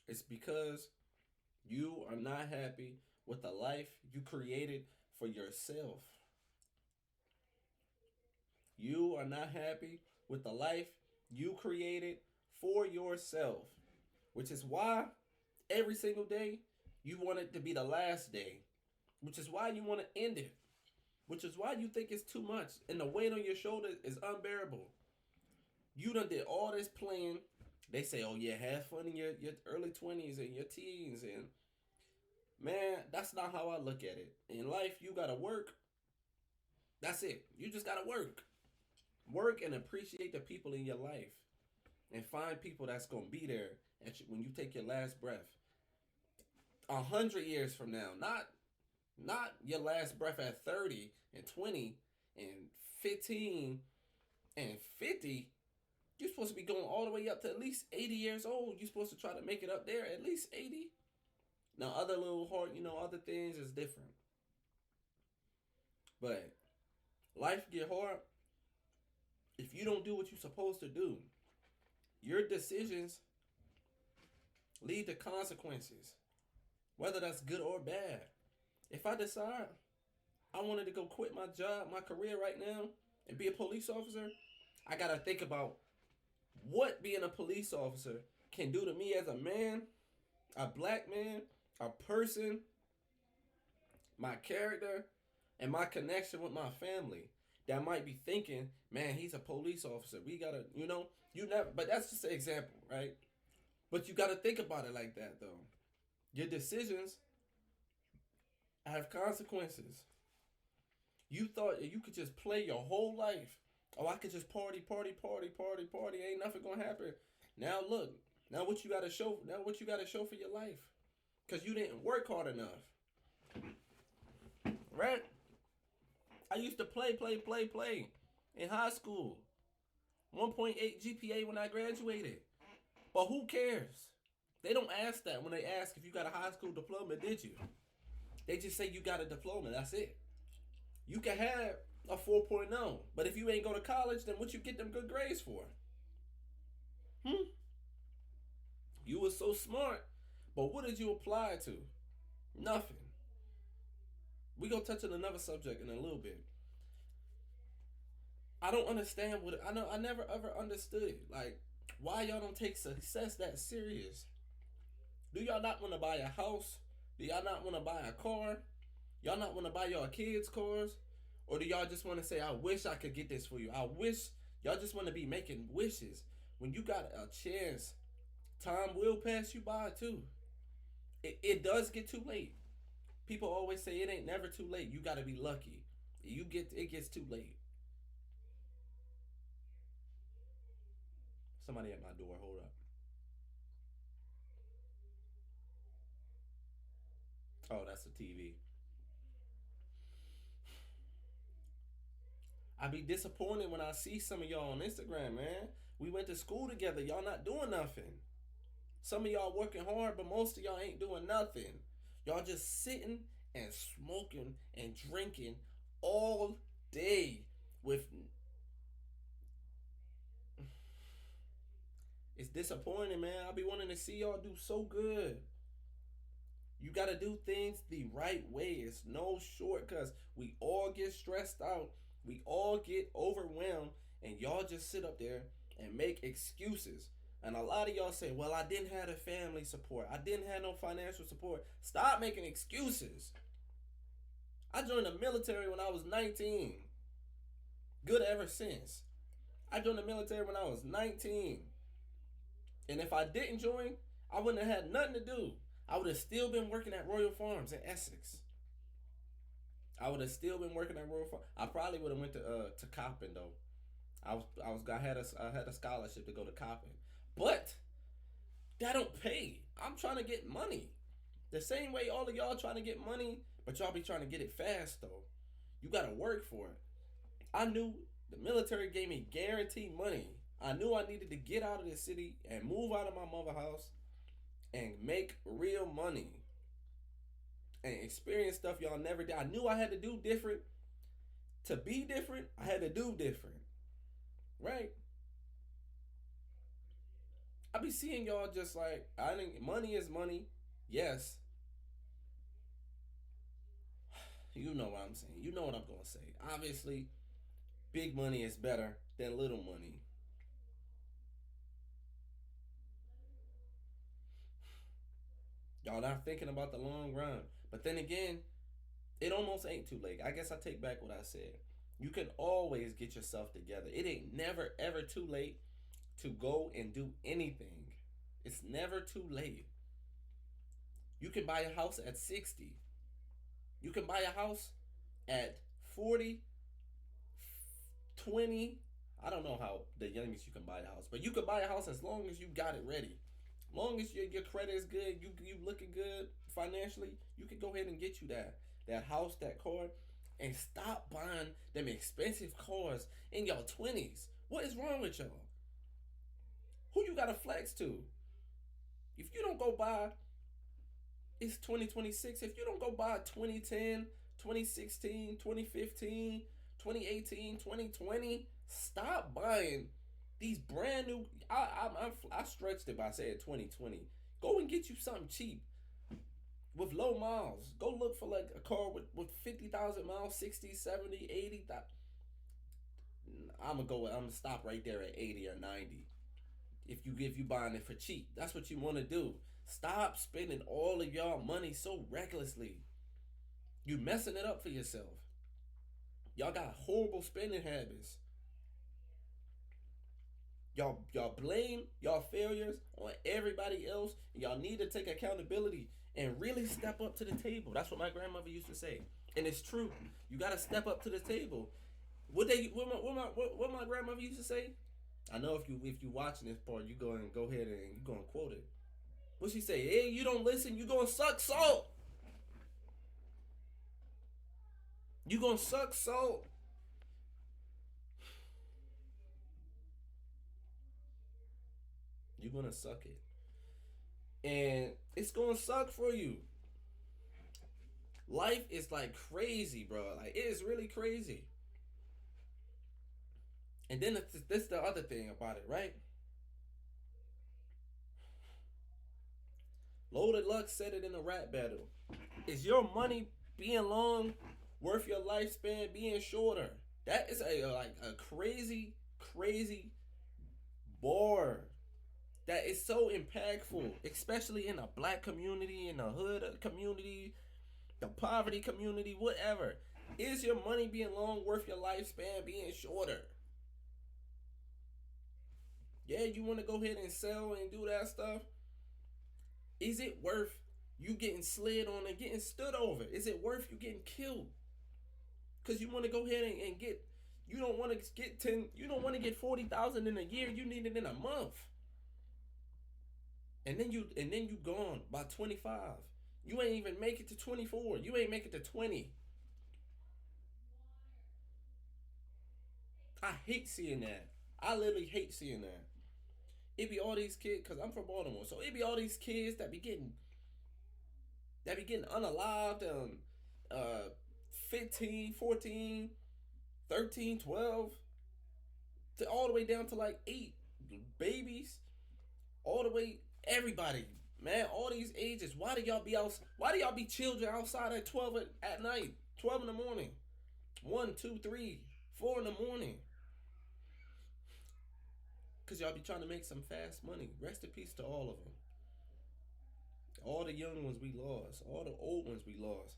It's because you are not happy with the life you created for yourself. You are not happy with the life you created for yourself. Which is why every single day you want it to be the last day. Which is why you want to end it. Which is why you think it's too much. And the weight on your shoulders is unbearable. You done did all this playing. They say, oh yeah, have fun in your early 20s and your teens. And man, that's not how I look at it. In life, you got to work. That's it. You just got to work. Work and appreciate the people in your life. And find people that's going to be there at you when you take your last breath. 100 years from now. Not your last breath at 30 and 20 and 15 and 50. You're supposed to be going all the way up to at least 80 years old. You're supposed to try to make it up there at least 80. Now, other little hard, other things is different. But life get hard if you don't do what you're supposed to do. Your decisions lead to consequences, whether that's good or bad. If I decide I wanted to go quit my job, my career right now, and be a police officer, I got to think about what being a police officer can do to me as a man, a black man, a person, my character, and my connection with my family. That might be thinking, man, he's a police officer. We got to, you never, but that's just an example, right? But you got to think about it like that, though. Your decisions have consequences. You thought you could just play your whole life. Oh, I could just party. Ain't nothing gonna happen. Now look, now what you gotta show for your life. Cause you didn't work hard enough. Right? I used to play in high school. 1.8 GPA when I graduated. But who cares? They don't ask that when they ask if you got a high school diploma, did you? They just say you got a diploma, that's it. You can have a 4.0, but if you ain't go to college, then what you get them good grades for? You were so smart, but what did you apply to? Nothing. We gonna touch on another subject in a little bit. I don't understand I never ever understood it. Like, why y'all don't take success that serious? Do y'all not want to buy a house? Do y'all not want to buy a car? Y'all not want to buy y'all kids cars? Or do y'all just want to say, I wish I could get this for you? I wish. Y'all just want to be making wishes. When you got a chance, time will pass you by too. It does get too late. People always say it ain't never too late. You gotta be lucky. It gets too late. Somebody at my door. Hold up. Oh, that's the TV. I be disappointed when I see some of y'all on Instagram, man. We went to school together. Y'all not doing nothing. Some of y'all working hard, but most of y'all ain't doing nothing. Y'all just sitting and smoking and drinking all day with. It's disappointing, man. I be wanting to see y'all do so good. You gotta do things the right way. It's no shortcuts. We all get stressed out. We all get overwhelmed, and y'all just sit up there and make excuses. And a lot of y'all say, well, I didn't have the family support. I didn't have no financial support. Stop making excuses. I joined the military when I was 19. Good ever since. I joined the military when I was 19. And if I didn't join, I wouldn't have had nothing to do. I would have still been working at Royal Farms in Essex. I would have still been working at Royal Farms. I probably would have went to Coppin though. I had a scholarship to go to Coppin. But that don't pay. I'm trying to get money. The same way all of y'all trying to get money, but y'all be trying to get it fast though. You gotta work for it. I knew the military gave me guaranteed money. I knew I needed to get out of the city and move out of my mother's house and make real money. And experience stuff y'all never did. I knew I had to do different. To be different, I had to do different. Right? I be seeing y'all just like, I think money is money. Yes. You know what I'm saying. You know what I'm going to say. Obviously, big money is better than little money. Y'all not thinking about the long run. But then again, it almost ain't too late. I guess I take back what I said. You can always get yourself together. It ain't never ever too late to go and do anything. It's never too late. You can buy a house at 60. You can buy a house at 40, 20. I don't know how the youngest you can buy a house, but you can buy a house as long as you got it ready. Long as your credit is good, you looking good financially, you can go ahead and get you that house, that car, and stop buying them expensive cars in your 20s. What is wrong with y'all? Who you gotta flex to? If you don't go buy, it's 2026. If you don't go buy 2010, 2016, 2015, 2018, 2020, stop buying these brand new. I stretched it by saying 2020. Go and get you something cheap with low miles. Go look for like a car with 50,000 miles, 60, 70, 80,000. I'm gonna stop right there at 80 or 90. If you buying it for cheap, that's what you want to do. Stop spending all of y'all money so recklessly. You messing it up for yourself. Y'all got horrible spending habits. Y'all blame y'all failures on everybody else. Y'all need to take accountability and really step up to the table. That's what my grandmother used to say, and it's true. You gotta step up to the table. What my grandmother used to say? I know if you watching this part, you go ahead and you gonna quote it. What she say? Hey, you don't listen, you gonna suck salt. You gonna suck salt. You're gonna suck it. And it's gonna suck for you. Life is like crazy, bro. Like, it is really crazy. And then this the other thing about it, right? Loaded Luck said it in a rap battle. Is your money being long worth your lifespan being shorter? That is a crazy bar that is so impactful, especially in a black community, in the hood community, the poverty community, whatever. Is your money being long worth your lifespan being shorter? Yeah, you want to go ahead and sell and do that stuff? Is it worth You getting slid on and getting stood over. Is it worth you getting killed? Because you want to go ahead and get, you don't want to get 10, you don't want to get 40,000 in a year. You need it in a month. And then you gone by 25. You ain't even make it to 24. You ain't make it to 20. I hate seeing that. I literally hate seeing that. It be all these kids, because I'm from Baltimore, so it be all these kids that be getting unalived 15, 14, 13, 12, to all the way down to like 8 babies, all the way, everybody, man, all these ages. Why do y'all be children outside at 12 at night, 12 in the morning, 1, 2, 3, 4 in the morning? Because y'all be trying to make some fast money. Rest in peace to all of them. All the young ones we lost. All the old ones we lost.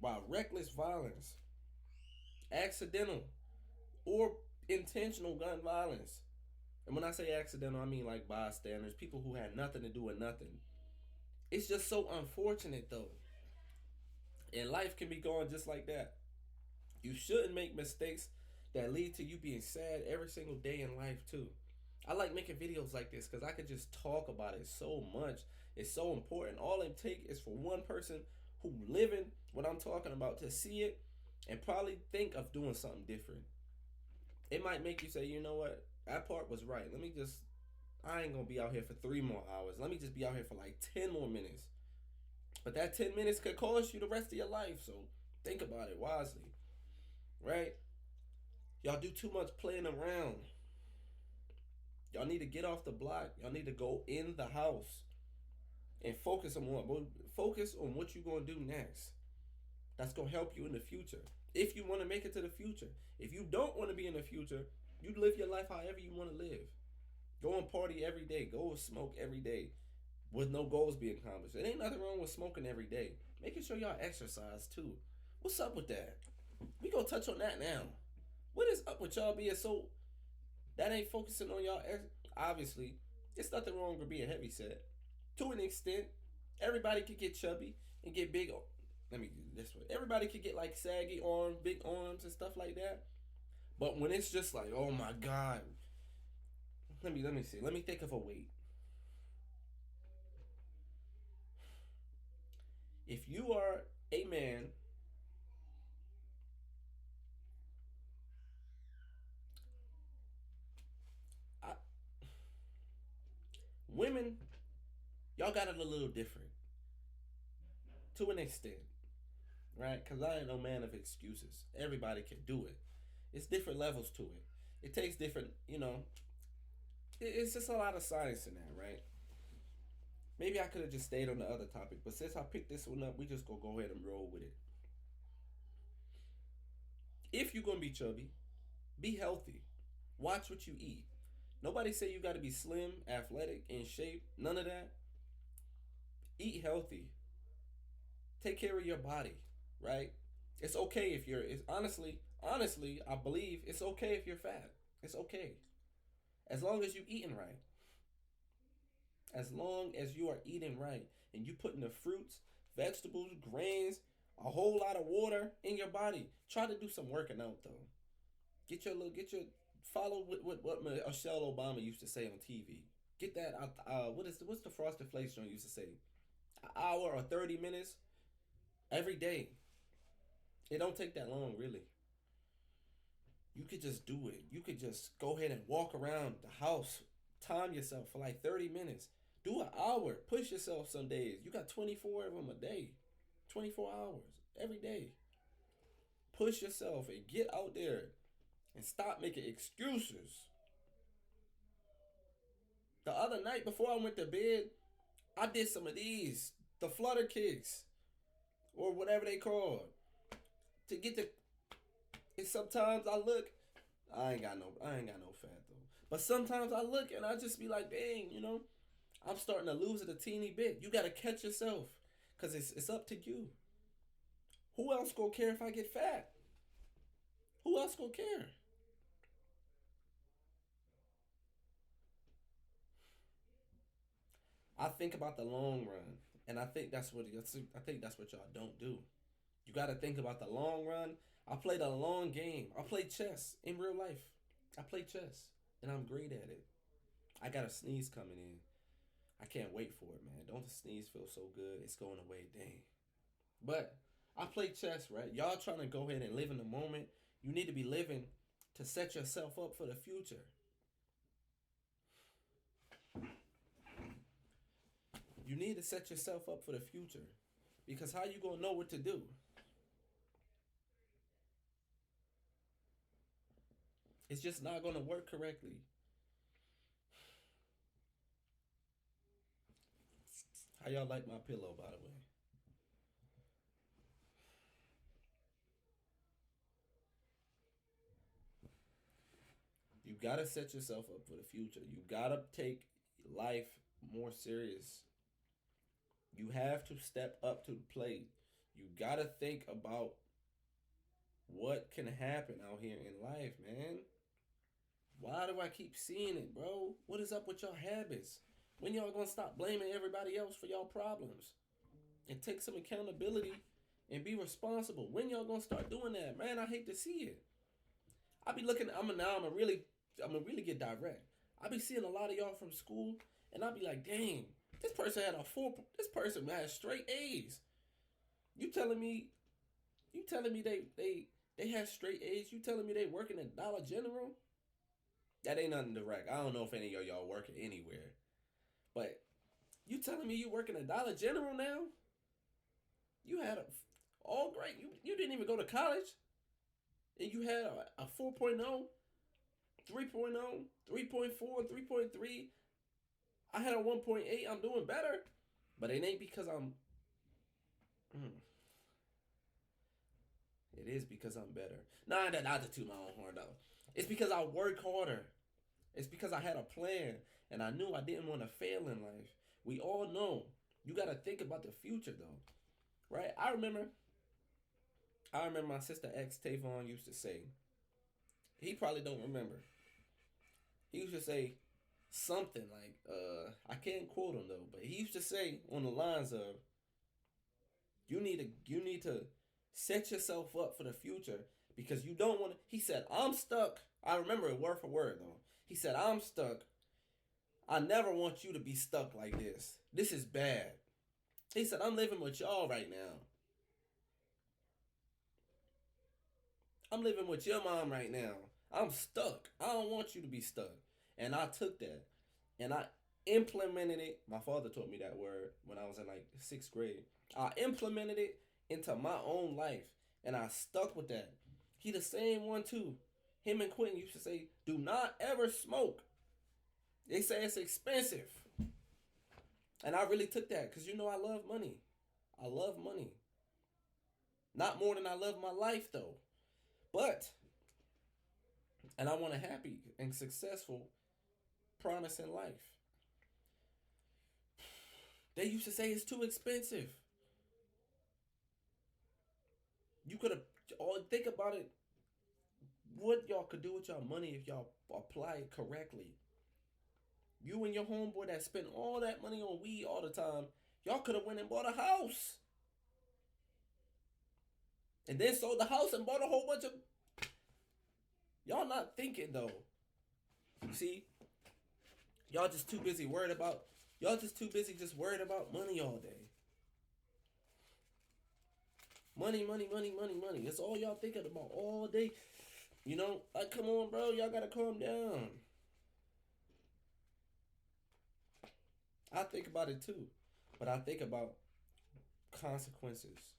By reckless violence. Accidental or intentional gun violence. And when I say accidental, I mean like bystanders. People who had nothing to do with nothing. It's just so unfortunate though. And life can be going just like that. You shouldn't make mistakes that lead to you being sad every single day in life too. I like making videos like this because I could just talk about it so much. It's so important. All it takes is for one person who living what I'm talking about to see it and probably think of doing something different. It might make you say, you know what? That part was right. I ain't going to be out here for 3 more hours. Let me just be out here for like 10 more minutes. But that 10 minutes could cost you the rest of your life. So think about it wisely. Right? Y'all do too much playing around. Y'all need to get off the block. Y'all need to go in the house and focus on what you're going to do next. That's going to help you in the future. If you want to make it to the future. If you don't want to be in the future, you live your life however you want to live. Go and party every day. Go and smoke every day with no goals being accomplished. There ain't nothing wrong with smoking every day. Making sure y'all exercise too. What's up with that? We gonna touch on that now. What is up with y'all being so... That ain't focusing on y'all. Obviously, it's nothing wrong with being heavy set. To an extent, everybody could get chubby and get big. Let me do it this way. Everybody could get like saggy arms, big arms and stuff like that. But when it's just like, oh my God. Let me see. Let me think of a weight. If you are a man women, y'all got it a little different. To an extent. Right? Because I ain't no man of excuses. Everybody can do it. It's different levels to it. It takes different, it's just a lot of science in that, right? Maybe I could have just stayed on the other topic. But since I picked this one up, we just gonna go ahead and roll with it. If you're going to be chubby, be healthy. Watch what you eat. Nobody say you got to be slim, athletic, in shape. None of that. Eat healthy. Take care of your body, right? It's okay if you're... honestly, I believe it's okay if you're fat. It's okay. As long as you're eating right. As long as you are eating right. And you putting the fruits, vegetables, grains, a whole lot of water in your body. Try to do some working out, though. Follow what Michelle Obama used to say on TV. Get that out. What's the Frosted Flakes joint used to say? An hour or 30 minutes every day. It don't take that long, really. You could just do it. You could just go ahead and walk around the house. Time yourself for like 30 minutes. Do an hour. Push yourself some days. You got 24 of them a day. 24 hours every day. Push yourself and get out there and stop making excuses. The other night before I went to bed, I did some of these, the flutter kicks or whatever they call to get the. And sometimes I look, I ain't got no fat though. But sometimes I look and I just be like, dang, I'm starting to lose it a teeny bit. You gotta catch yourself, cause it's up to you. Who else gonna care if I get fat? Who else gonna care? I think about the long run. And I think that's what y'all don't do. You got to think about the long run. I played a long game. I play chess in real life. I play chess, and I'm great at it. I got a sneeze coming in. I can't wait for it, man. Don't the sneeze feel so good? It's going away, dang. But I play chess, right? Y'all trying to go ahead and live in the moment. You need to be living to set yourself up for the future. You need to set yourself up for the future. Because how you gonna know what to do? It's just not gonna work correctly. How y'all like my pillow, by the way? You gotta set yourself up for the future. You gotta take life more serious. You have to step up to the plate. You gotta think about what can happen out here in life, man. Why do I keep seeing it, bro? What is up with your habits? When y'all gonna stop blaming everybody else for y'all problems? And take some accountability and be responsible. When y'all gonna start doing that? Man, I hate to see it. I be looking, I'm gonna really get direct. I be seeing a lot of y'all from school, and I be like, dang, this person has straight A's. You telling me they have straight A's? You telling me they working at Dollar General? That ain't nothing direct. I don't know if any of y'all working anywhere. But you telling me you working at Dollar General now? You had all great. You didn't even go to college. And you had a 4.0, 3.0, 3.4, 3.3. I had a 1.8. I'm doing better. But it ain't because I'm... It is because I'm better. Nah, not to toot my own horn, though. It's because I work harder. It's because I had a plan. And I knew I didn't want to fail in life. We all know. You got to think about the future, though. Right? I remember my sister ex Tavon used to say, he probably don't remember. He used to say something like, I can't quote him though, but he used to say on the lines of, you need to set yourself up for the future because you don't want to. He said, I'm stuck. I remember it word for word though. He said, I'm stuck. I never want you to be stuck like this. This is bad. He said, I'm living with y'all right now. I'm living with your mom right now. I'm stuck. I don't want you to be stuck. And I took that and I implemented it. My father taught me that word when I was in like 6th grade. I implemented it into my own life and I stuck with that. He the same one too. Him and Quentin used to say, do not ever smoke. They say it's expensive. And I really took that because I love money. I love money. Not more than I love my life though. And I want a happy and successful, promising life. They used to say it's too expensive. You could have, think about it, what y'all could do with y'all money if y'all apply it correctly. You and your homeboy that spend all that money on weed all the time, y'all could have went and bought a house. And then sold the house and bought a whole bunch of... Y'all not thinking though. See? Y'all just too busy worried about money all day. Money. That's all y'all thinking about all day. Like, come on, bro. Y'all gotta calm down. I think about it too. But I think about consequences.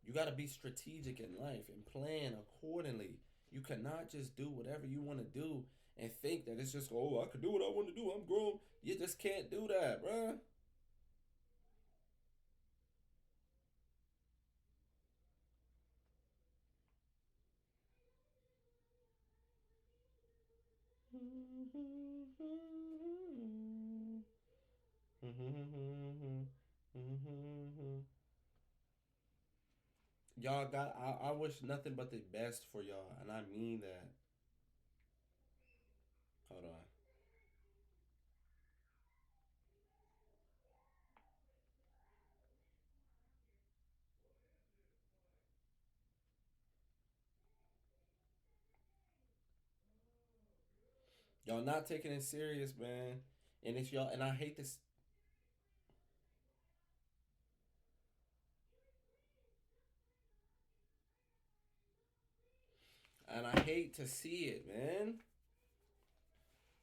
You gotta be strategic in life and plan accordingly. You cannot just do whatever you want to do and think that it's just, I can do what I want to do. I'm grown. You just can't do that, bruh. Y'all I wish nothing but the best for y'all, and I mean that. Hold on. Y'all not taking it serious, man. And it's y'all, and I hate this. And I hate to see it, man.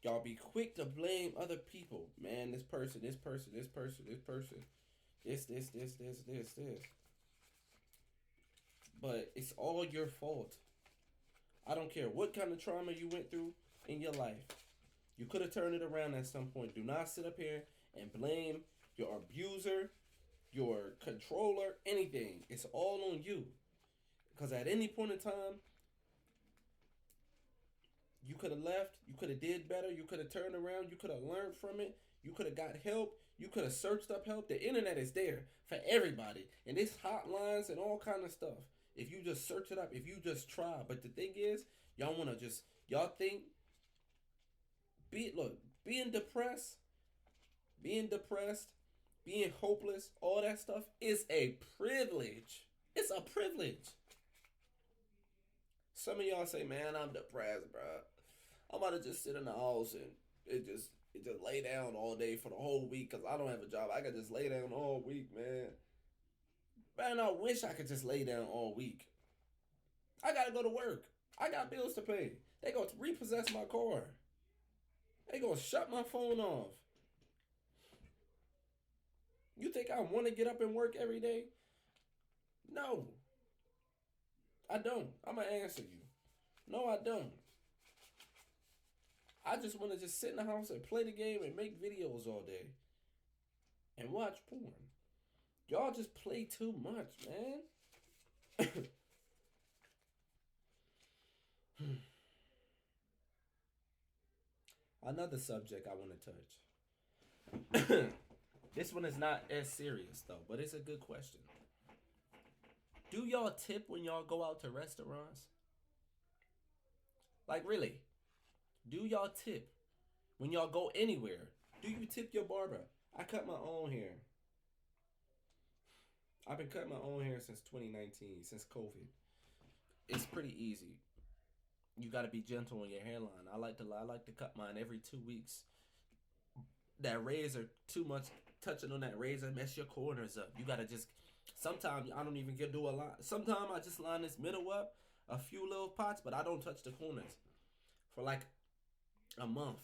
Y'all be quick to blame other people. Man, this person, this person, this person, this person. This. But it's all your fault. I don't care what kind of trauma you went through in your life. You could have turned it around at some point. Do not sit up here and blame your abuser, your controller, anything. It's all on you. Because at any point in time, you could have left. You could have did better. You could have turned around. You could have learned from it. You could have got help. You could have searched up help. The internet is there for everybody. And it's hotlines and all kind of stuff. If you just search it up, if you just try. But the thing is, y'all want to just, y'all think, being depressed, being hopeless, all that stuff is a privilege. It's a privilege. Some of y'all say, man, I'm depressed, bro. I'm about to just sit in the house and it just lay down all day for the whole week because I don't have a job. I could just lay down all week, man. Man, I wish I could just lay down all week. I gotta go to work. I got bills to pay. They gonna repossess my car. They gonna shut my phone off. You think I want to get up and work every day? No. I don't. I'm gonna answer you. No, I don't. I just want to just sit in the house and play the game and make videos all day. And watch porn. Y'all just play too much, man. Another subject I want to touch. This one is not as serious, though, but it's a good question. Do y'all tip when y'all go out to restaurants? Like, really? Do y'all tip when y'all go anywhere? Do you tip your barber? I cut my own hair. I've been cutting my own hair since 2019, since COVID. It's pretty easy. You gotta be gentle on your hairline. I like to cut mine every 2 weeks. That razor, too much touching on that razor, mess your corners up. You gotta just. Sometimes I don't even do a lot. Sometimes I just line this middle up, a few little pots, but I don't touch the corners for like a month.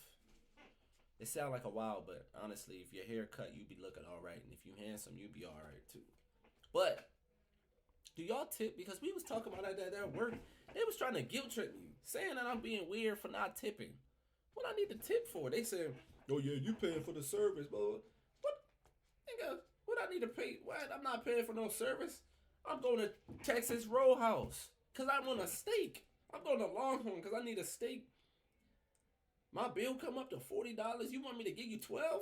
It sounds like a while, but honestly, if your hair cut, you be looking all right, and if you handsome, you be all right too. But do y'all tip? Because we was talking about that at work. They was trying to guilt trip me, saying that I'm being weird for not tipping. What I need to tip for? They said, "Oh yeah, you paying for the service, but what, nigga? What I need to pay? What? I'm not paying for no service. I'm going to Texas Roadhouse because I want a steak. I'm going to Longhorn because I need a steak. My bill come up to $40. You want me to give you 12?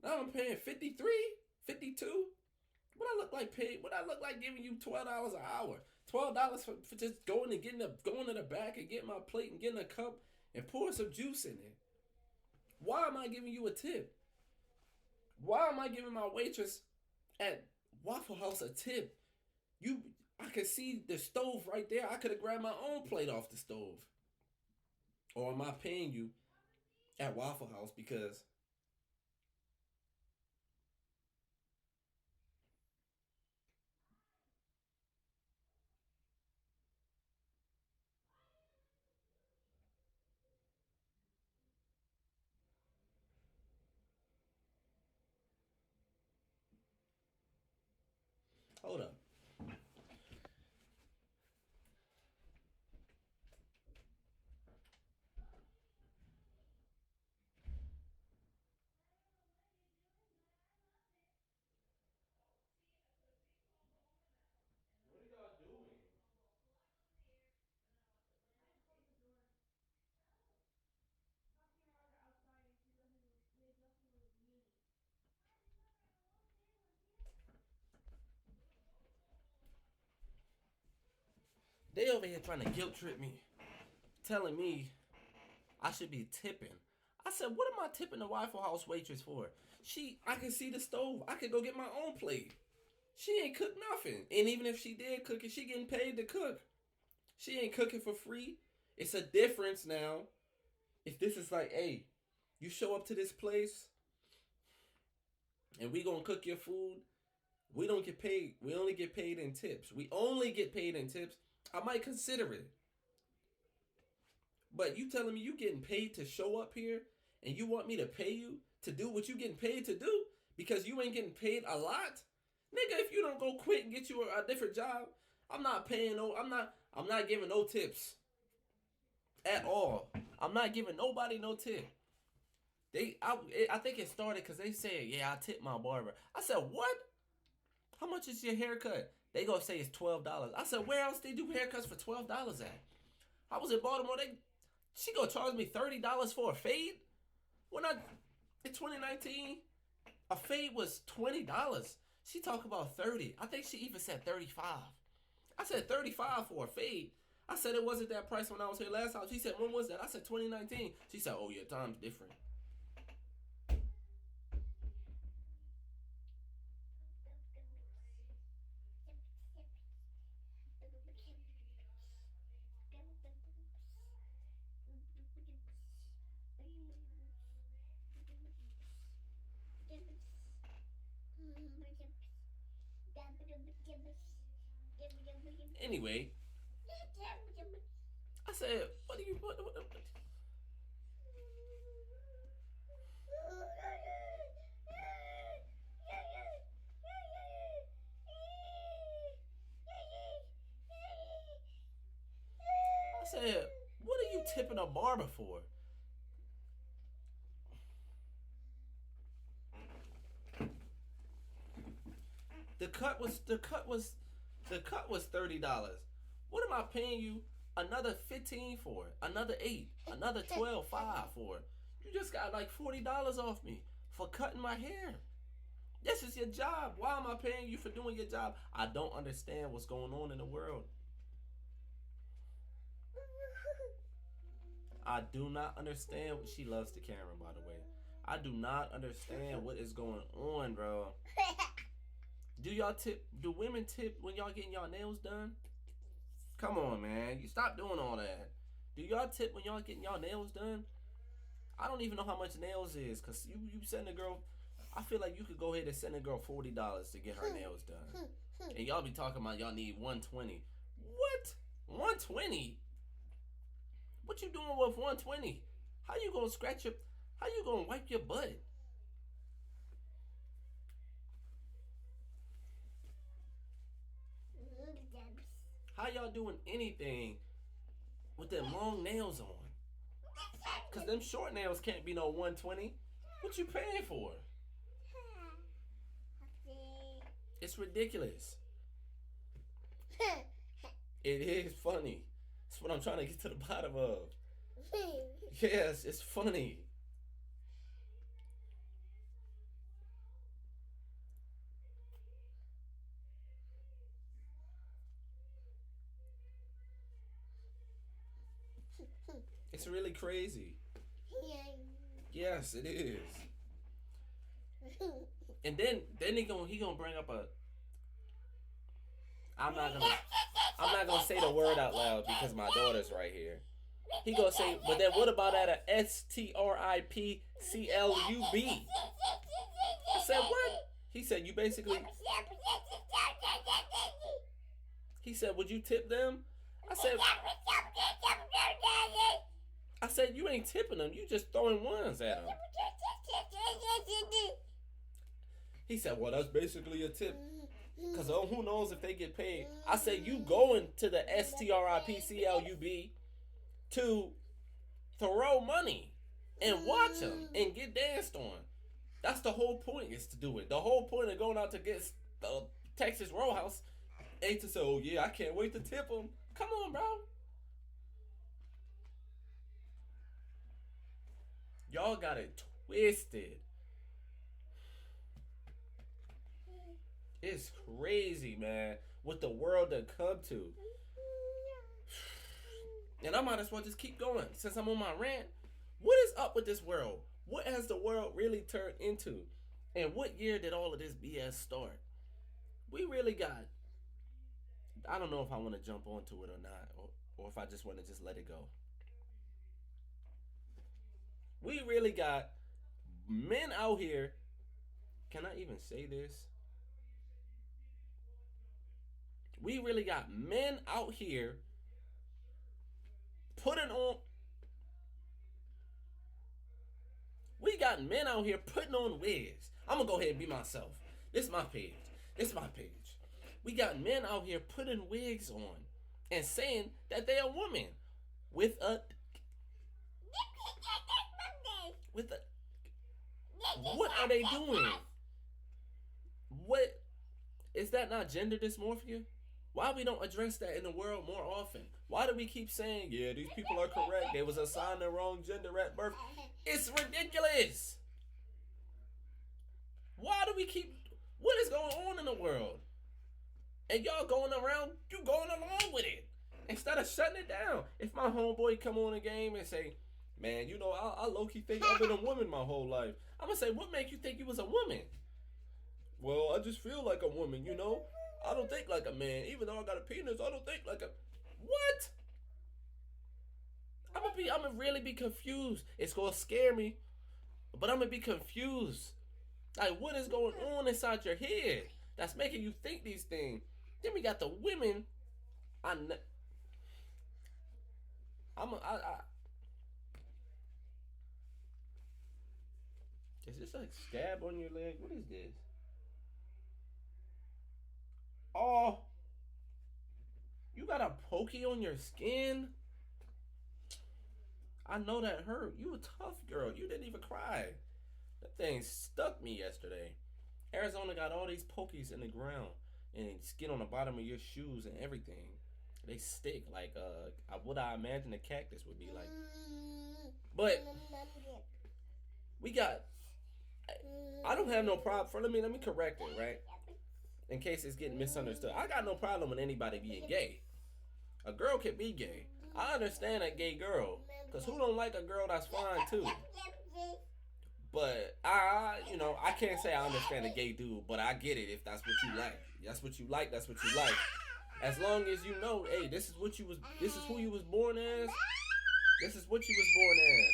Now I'm paying 53, 52. What I look like paid? What I look like giving you $12 an hour? $12 for just going to the back and getting my plate and getting a cup and pouring some juice in it. Why am I giving you a tip? Why am I giving my waitress at Waffle House a tip? I could see the stove right there. I could have grabbed my own plate off the stove. Or am I paying you at Waffle House because hold up. They over here trying to guilt trip me, telling me I should be tipping. I said, what am I tipping the Waffle House waitress for? I can see the stove. I could go get my own plate. She ain't cooked nothing. And even if she did cook it, she getting paid to cook. She ain't cooking for free. It's a difference now. If this is like, hey, you show up to this place and we gonna cook your food, we don't get paid. We only get paid in tips. We only get paid in tips. I might consider it. But you telling me you getting paid to show up here and you want me to pay you to do what you getting paid to do because you ain't getting paid a lot? Nigga, if you don't go quit and get you a different job, I'm not paying no, I'm not giving no tips at all. I'm not giving nobody no tip. I think it started because they said, yeah, I tip my barber. I said, what? How much is your haircut? They gonna say it's $12. I said, where else they do haircuts for $12 at? I was in Baltimore. She gonna charge me $30 for a fade? In 2019, a fade was $20. She talk about 30. I think she even said 35. I said 35 for a fade. I said it wasn't that price when I was here last time. She said, when was that? I said 2019. She said, oh yeah, time's different. Anyway, I said, what do you what? I said, what are you tipping a barber for? The cut was $30. What am I paying you another $15 for? Another $8, another $12.5 for? You just got like $40 off me for cutting my hair. This is your job. Why am I paying you for doing your job? I don't understand what's going on in the world. I do not understand. She loves the camera, by the way. I do not understand what is going on, bro. Do y'all tip? Do women tip when y'all getting y'all nails done? Come on, man. You stop doing all that. Do y'all tip when y'all getting y'all nails done? I don't even know how much nails is, cause you send a girl. I feel like you could go ahead and send a girl $40 to get her nails done, and y'all be talking about y'all need $120. What? $120? What you doing with $120? How you gonna scratch your? How you gonna wipe your butt? How y'all doing anything with them long nails on? Cause them short nails can't be no $120. What you paying for? It's ridiculous. It is funny. That's what I'm trying to get to the bottom of. Yes, it's funny. It's really crazy. Yes, it is. And then he gonna bring up a. I'm not gonna say the word out loud because my daughter's right here. He gonna say, but then what about at a STRIPCLUB? I said what? He said you basically. He said, would you tip them? I said you ain't tipping them. You just throwing ones at them. He said, well, that's basically a tip. Because who knows if they get paid. I said, you going to the STRIPCLUB to throw money and watch them and get danced on. That's the whole point, is to do it. The whole point of going out to get the Texas Roadhouse ain't to say, oh yeah, I can't wait to tip them. Come on, bro. Y'all got it twisted. It's crazy, man, what the world done come to. And I might as well just keep going since I'm on my rant. What is up with this world? What has the world really turned into? And what year did all of this BS start? We really got... I don't know if I want to jump onto it or not, or if I just want to just let it go. We really got men out here. Can I even say this? We really got men out here putting on. We got men out here putting on wigs. I'm gonna go ahead and be myself. This is my page. This is my page. We got men out here putting wigs on and saying that they are women with a what are they doing? What is that not gender dysmorphia? Why we don't address that in the world more often? Why do we keep saying, yeah, these people are correct, they was assigned the wrong gender at birth? It's ridiculous. Why do we keep, what is going on in the world? And y'all going around, you going along with it. Instead of shutting it down. If my homeboy come on a game and say, man, you know, I low-key think I've been a woman my whole life. I'm gonna say, what make you think you was a woman? Well, I just feel like a woman, you know? I don't think like a man. Even though I got a penis, I don't think like a... What? I'm gonna really be confused. It's gonna scare me, but I'm gonna be confused. Like, what is going on inside your head that's making you think these things? Then we got the women. Is this a scab on your leg? What is this? Oh, you got a pokey on your skin? I know that hurt. You a tough girl. You didn't even cry. That thing stuck me yesterday. Arizona got all these pokies in the ground and skin on the bottom of your shoes and everything. They stick like what I imagine a cactus would be like. But we got. I don't have no problem. Let me correct it, right? In case it's getting misunderstood. I got no problem with anybody being gay. A girl can be gay. I understand a gay girl. Because who don't like a girl that's fine too? But I can't say I understand a gay dude, but I get it if that's what you like. That's what you like, that's what you like. As long as you know, hey, this is who you was born as. This is what you was born as.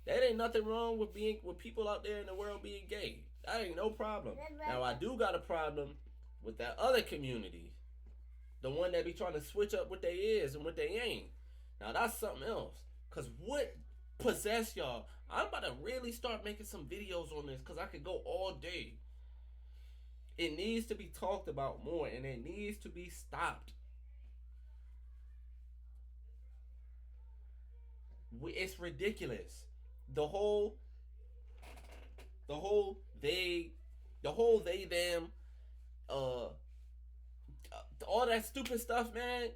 That ain't nothing wrong with people out there in the world being gay. That ain't no problem. Now I do got a problem with that other community. The one that be trying to switch up what they is and what they ain't. Now that's something else. Cause what possessed y'all? I'm about to really start making some videos on this cause I could go all day. It needs to be talked about more and it needs to be stopped. It's ridiculous. The whole they them all that stupid stuff, man.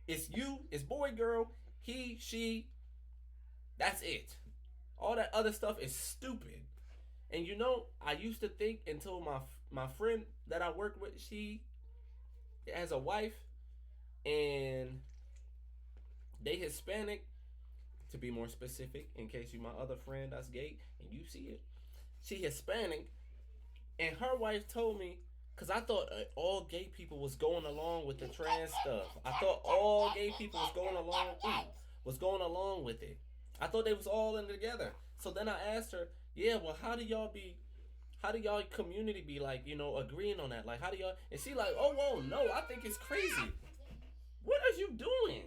It's you, it's boy, girl, he, she. That's it. All that other stuff is stupid. And you know, I used to think until my friend that I work with, she has a wife and they Hispanic, to be more specific, in case you my other friend that's gay and you see it. She Hispanic, and her wife told me, because I thought all gay people was going along with the trans stuff. I thought all gay people was going along with it. I thought they was all in it together. So then I asked her, yeah, well, how do y'all community be like, you know, agreeing on that? Like, how do y'all, and she like, oh, whoa, no, I think it's crazy. What are you doing?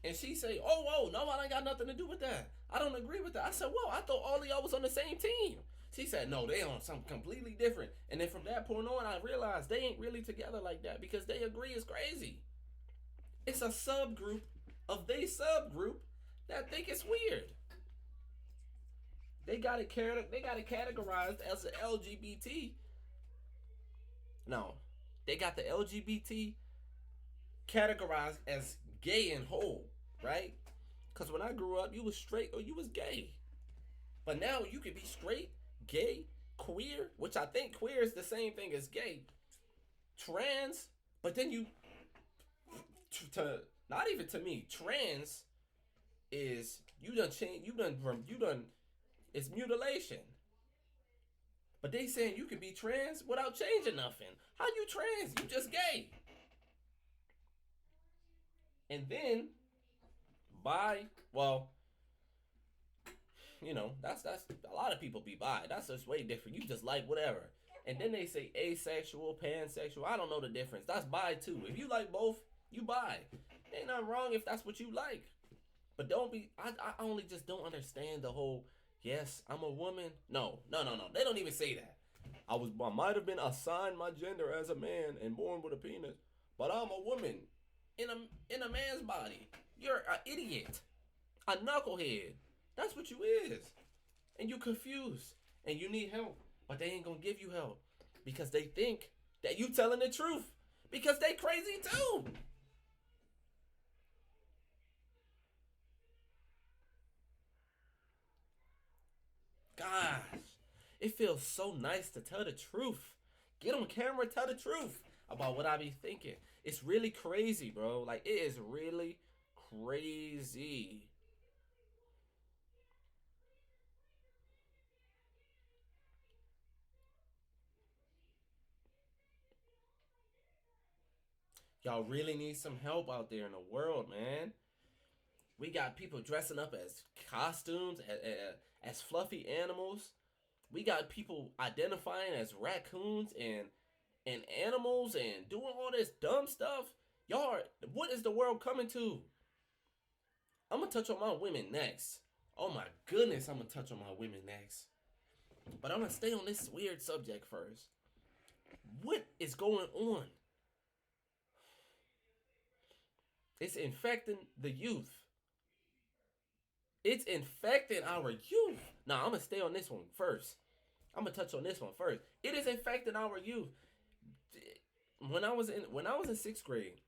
And she say, oh, whoa, no, I ain't got nothing to do with that. I don't agree with that. I said, whoa, I thought all of y'all was on the same team. She said, no, they on something completely different. And then from that point on, I realized they ain't really together like that because they agree is crazy. It's a subgroup of they subgroup that think it's weird. They got it categorized as an LGBT. No, they got the LGBT categorized as gay and whole, right? Because when I grew up, you was straight or you was gay. But now you can be straight, gay, queer, which I think queer is the same thing as gay, trans, but then you, not even to me, trans is, it's mutilation. But they saying you can be trans without changing nothing. How you trans? You just gay. And then bi, well, that's a lot of people be bi. That's just way different. You just like whatever. And then they say asexual, pansexual. I don't know the difference. That's bi too. If you like both, you bi. Ain't nothing wrong if that's what you like. But don't be. I only just don't understand the whole. Yes, I'm a woman. No. They don't even say that. I might have been assigned my gender as a man and born with a penis, but I'm a woman in a man's body. You're an idiot, a knucklehead. That's what you is, and you confused, and you need help, but they ain't gonna give you help because they think that you telling the truth because they crazy too. Gosh, it feels so nice to tell the truth. Get on camera, tell the truth about what I be thinking. It's really crazy, bro. Like, it is really crazy. Y'all really need some help out there in the world, man. We got people dressing up as costumes, as fluffy animals. We got people identifying as raccoons and animals and doing all this dumb stuff. Y'all, what is the world coming to? I'm gonna touch on my women next. Oh my goodness, I'm gonna touch on my women next. But I'm gonna stay on this weird subject first. What is going on? It's infecting the youth. It's infecting our youth. Now, I'm gonna stay on this one first. I'm gonna touch on this one first. It is infecting our youth. When I was in 6th grade,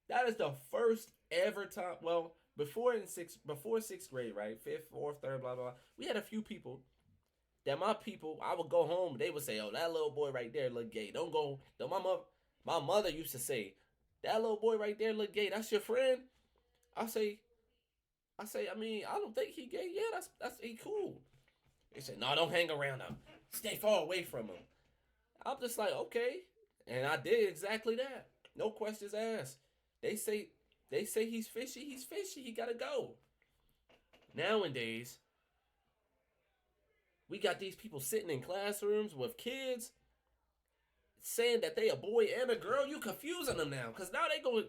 that is the first ever time. Well, before sixth grade, right? 5th, 4th, 3rd, blah blah. We had a few people that I would go home. They would say, "Oh, that little boy right there look gay. Don't go." My mother used to say, "That little boy right there look gay. That's your friend." I say, I mean, I don't think he gay. Yeah, that's he cool. They said, "No, don't hang around him. Stay far away from him." I'm just like, okay, and I did exactly that. No questions asked. They say he's fishy. He's fishy. He gotta go. Nowadays, we got these people sitting in classrooms with kids saying that they a boy and a girl. You confusing them now, because now they go.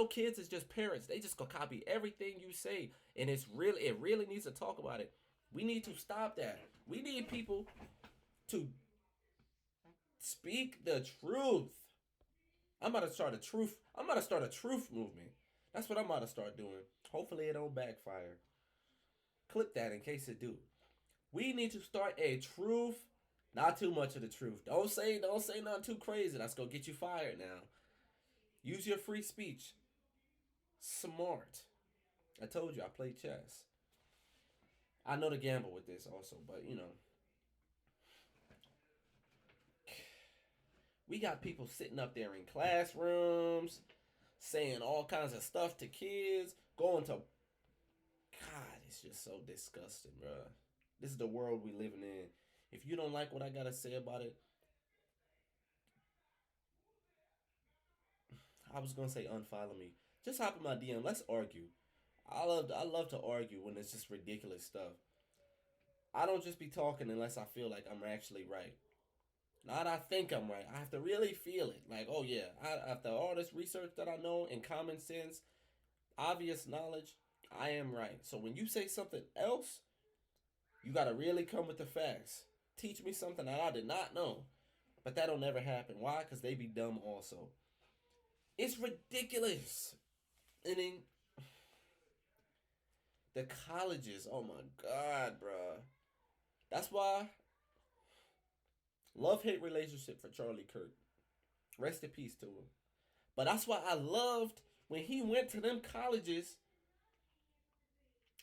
Kids is just parents. They just go copy everything you say, and it really needs to talk about it. We need to stop that. We need people to speak the truth. I'm about to start a truth movement. That's what I'm about to start doing. Hopefully it don't backfire. Clip that in case it do. We need to start a truth. Not too much of the truth. Don't say nothing too crazy. That's gonna get you fired now. Use your free speech. Smart. I told you I play chess. I know to gamble with this also, but we got people sitting up there in classrooms saying all kinds of stuff to kids, God, it's just so disgusting, bro. This is the world we living in. If you don't like what I gotta say about it, I was gonna say unfollow me. Just hop in my DM. Let's argue. I love to argue when it's just ridiculous stuff. I don't just be talking unless I feel like I'm actually right. Not I think I'm right. I have to really feel it. Like, oh yeah, after all this research that I know and common sense, obvious knowledge, I am right. So when you say something else, you gotta really come with the facts. Teach me something that I did not know. But that'll never happen. Why? Because they be dumb also. It's ridiculous. And then the colleges, oh my God, bruh. That's why love-hate relationship for Charlie Kirk. Rest in peace to him. But that's why I loved when he went to them colleges.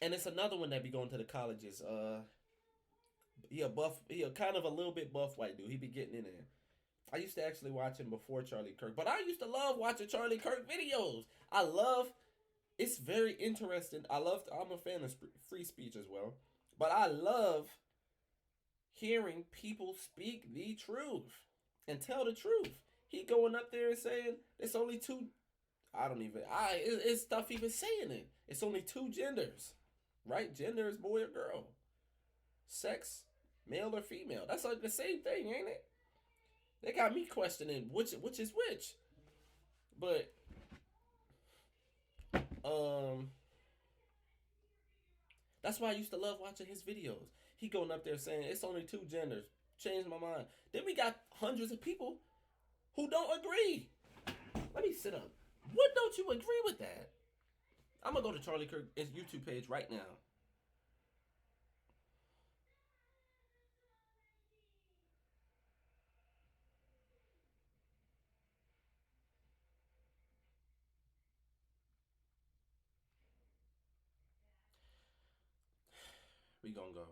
And it's another one that be going to the colleges. He a kind of a little bit buff white dude. He be getting in there. I used to actually watch him before Charlie Kirk. But I used to love watching Charlie Kirk videos. It's very interesting. I'm a fan of free speech as well. But I love hearing people speak the truth and tell the truth. He going up there and saying there's only two I don't even. It's stuff even saying it. It's only two genders, right? Gender is boy or girl. Sex, male or female. That's like the same thing, ain't it? They got me questioning which is which. But that's why I used to love watching his videos. He going up there saying it's only two genders. Changed my mind. Then we got hundreds of people who don't agree. Let me sit up. What don't you agree with that? I'm gonna go to Charlie Kirk's YouTube page right now. We gonna go.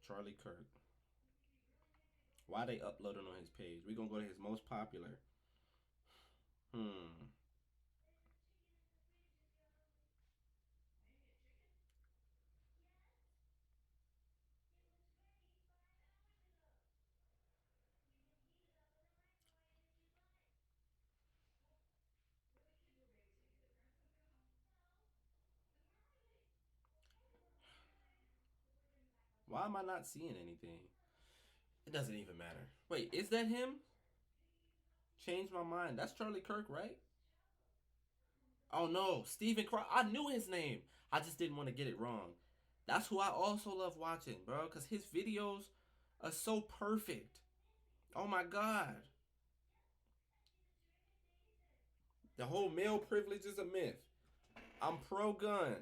Charlie Kirk. Why they uploading on his page? We gonna go to his most popular. Why am I not seeing anything? It doesn't even matter. Wait, is that him? Changed my mind. That's Charlie Kirk, right? Oh no, Stephen Cross. I knew his name. I just didn't want to get it wrong. That's who I also love watching, bro, because his videos are so perfect. Oh my God. The whole male privilege is a myth. I'm pro-gun.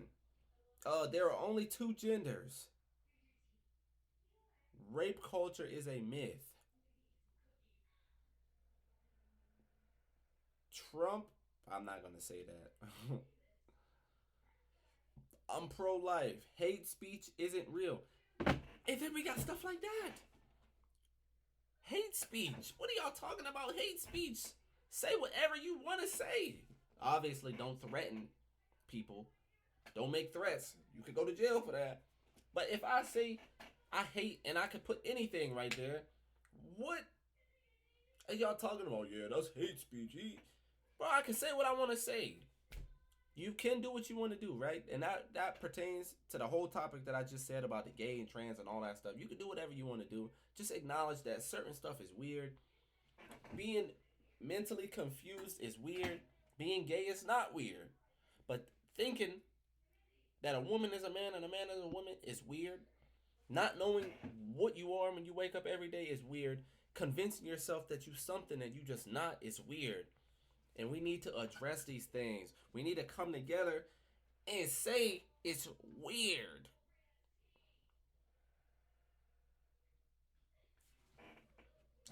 There are only two genders. Rape culture is a myth. Trump, I'm not going to say that. I'm pro-life. Hate speech isn't real. And then we got stuff like that. Hate speech. What are y'all talking about? Hate speech. Say whatever you want to say. Obviously, don't threaten people. Don't make threats. You could go to jail for that. But if I say I hate and I could put anything right there, what are y'all talking about? Yeah, that's hate speech. Bro, I can say what I want to say. You can do what you want to do, right? And that pertains to the whole topic that I just said about the gay and trans and all that stuff. You can do whatever you want to do. Just acknowledge that certain stuff is weird. Being mentally confused is weird. Being gay is not weird. But thinking that a woman is a man and a man is a woman is weird. Not knowing what you are when you wake up every day is weird. Convincing yourself that you something that you just not is weird. And we need to address these things. We need to come together and say it's weird.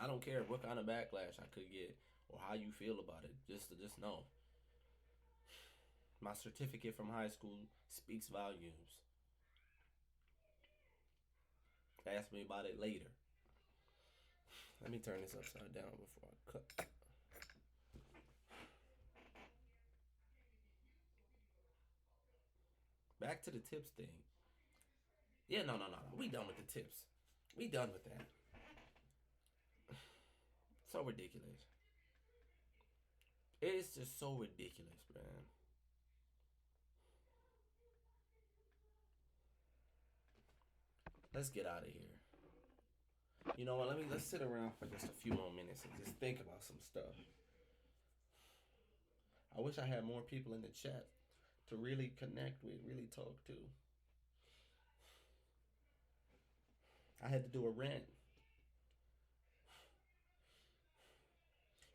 I don't care what kind of backlash I could get or how you feel about it. Just know. My certificate from high school speaks volumes. Ask me about it later. Let me turn this upside down before I cut. Back to the tips thing. Yeah, no. We done with the tips. We done with that. So ridiculous. It's just so ridiculous, man. Let's get out of here. You know what? Let's sit around for just a few more minutes and just think about some stuff. I wish I had more people in the chat to really connect with, really talk to. I had to do a rant.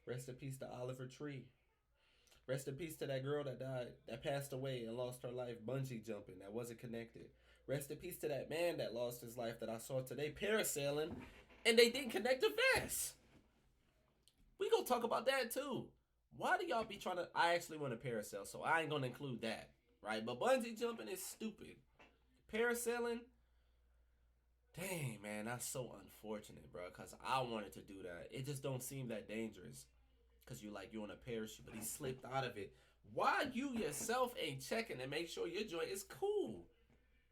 Rest in peace to Oliver Tree. Rest in peace to that girl that died, that passed away and lost her life bungee jumping, that wasn't connected. Rest in peace to that man that lost his life that I saw today parasailing and they didn't connect the vest. We gonna talk about that too. Why do y'all be trying to... I actually want to parasail, so I ain't gonna include that, right? But bungee jumping is stupid. Parasailing, dang, man, that's so unfortunate, bro, because I wanted to do that. It just don't seem that dangerous because you're on a parachute, but he slipped out of it. Why you yourself ain't checking to make sure your joint is cool?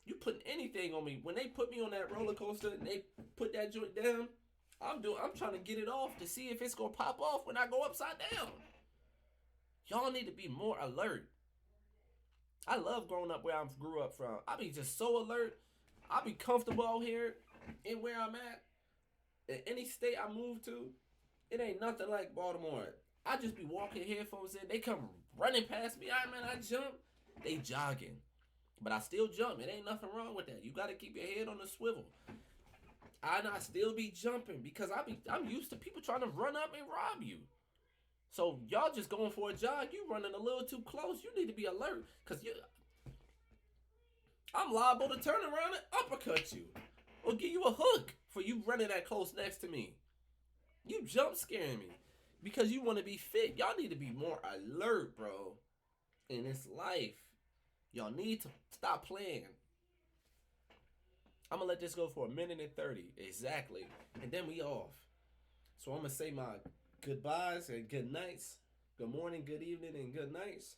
You putting anything on me. When they put me on that roller coaster and they put that joint down, I'm trying to get it off to see if it's gonna pop off when I go upside down. Y'all need to be more alert. I love growing up where I grew up from. I be just so alert. I be comfortable out here in where I'm at. In any state I move to, it ain't nothing like Baltimore. I just be walking headphones in. They come running past me. I jump. They jogging. But I still jump. It ain't nothing wrong with that. You got to keep your head on the swivel. I still be jumping because I'm used to people trying to run up and rob you. So y'all just going for a jog. You running a little too close. You need to be alert because I'm liable to turn around and uppercut you or give you a hook for you running that close next to me. You jump scaring me because you want to be fit. Y'all need to be more alert, bro. In this life, y'all need to stop playing. I'm going to let this go for 1 minute and 30 exactly. And then we off. So I'm going to say my goodbyes and good nights. Good morning, good evening, and good nights.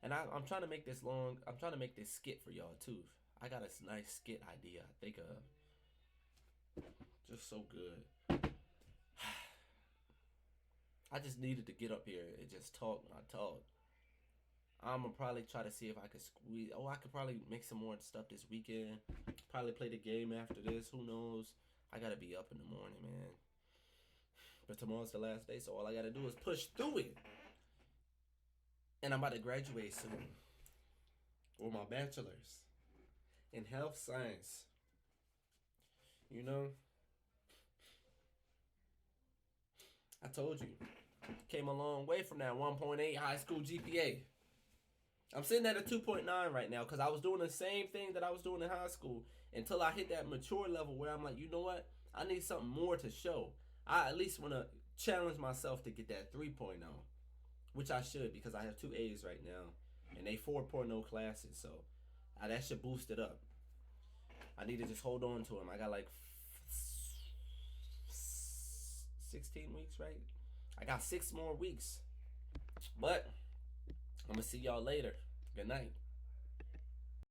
And I'm trying to make this long. I'm trying to make this skit for y'all too. I got a nice skit idea I think of. Just so good. I just needed to get up here and just talk my talk. I'm going to probably try to see if I could squeeze. Oh, I could probably make some more stuff this weekend. Probably play the game after this. Who knows? I got to be up in the morning, man. But tomorrow's the last day, so all I got to do is push through it. And I'm about to graduate soon. With my bachelor's in health science. You know? I told you. Came a long way from that 1.8 high school GPA. I'm sitting at a 2.9 right now because I was doing the same thing that I was doing in high school until I hit that mature level where I'm like, you know what? I need something more to show. I at least want to challenge myself to get that 3.0, which I should because I have 2 A's right now and they 4.0 classes, so that should boost it up. I need to just hold on to them. I got like 16 weeks, right? I got 6 more weeks. But I'm going to see y'all later. Good night.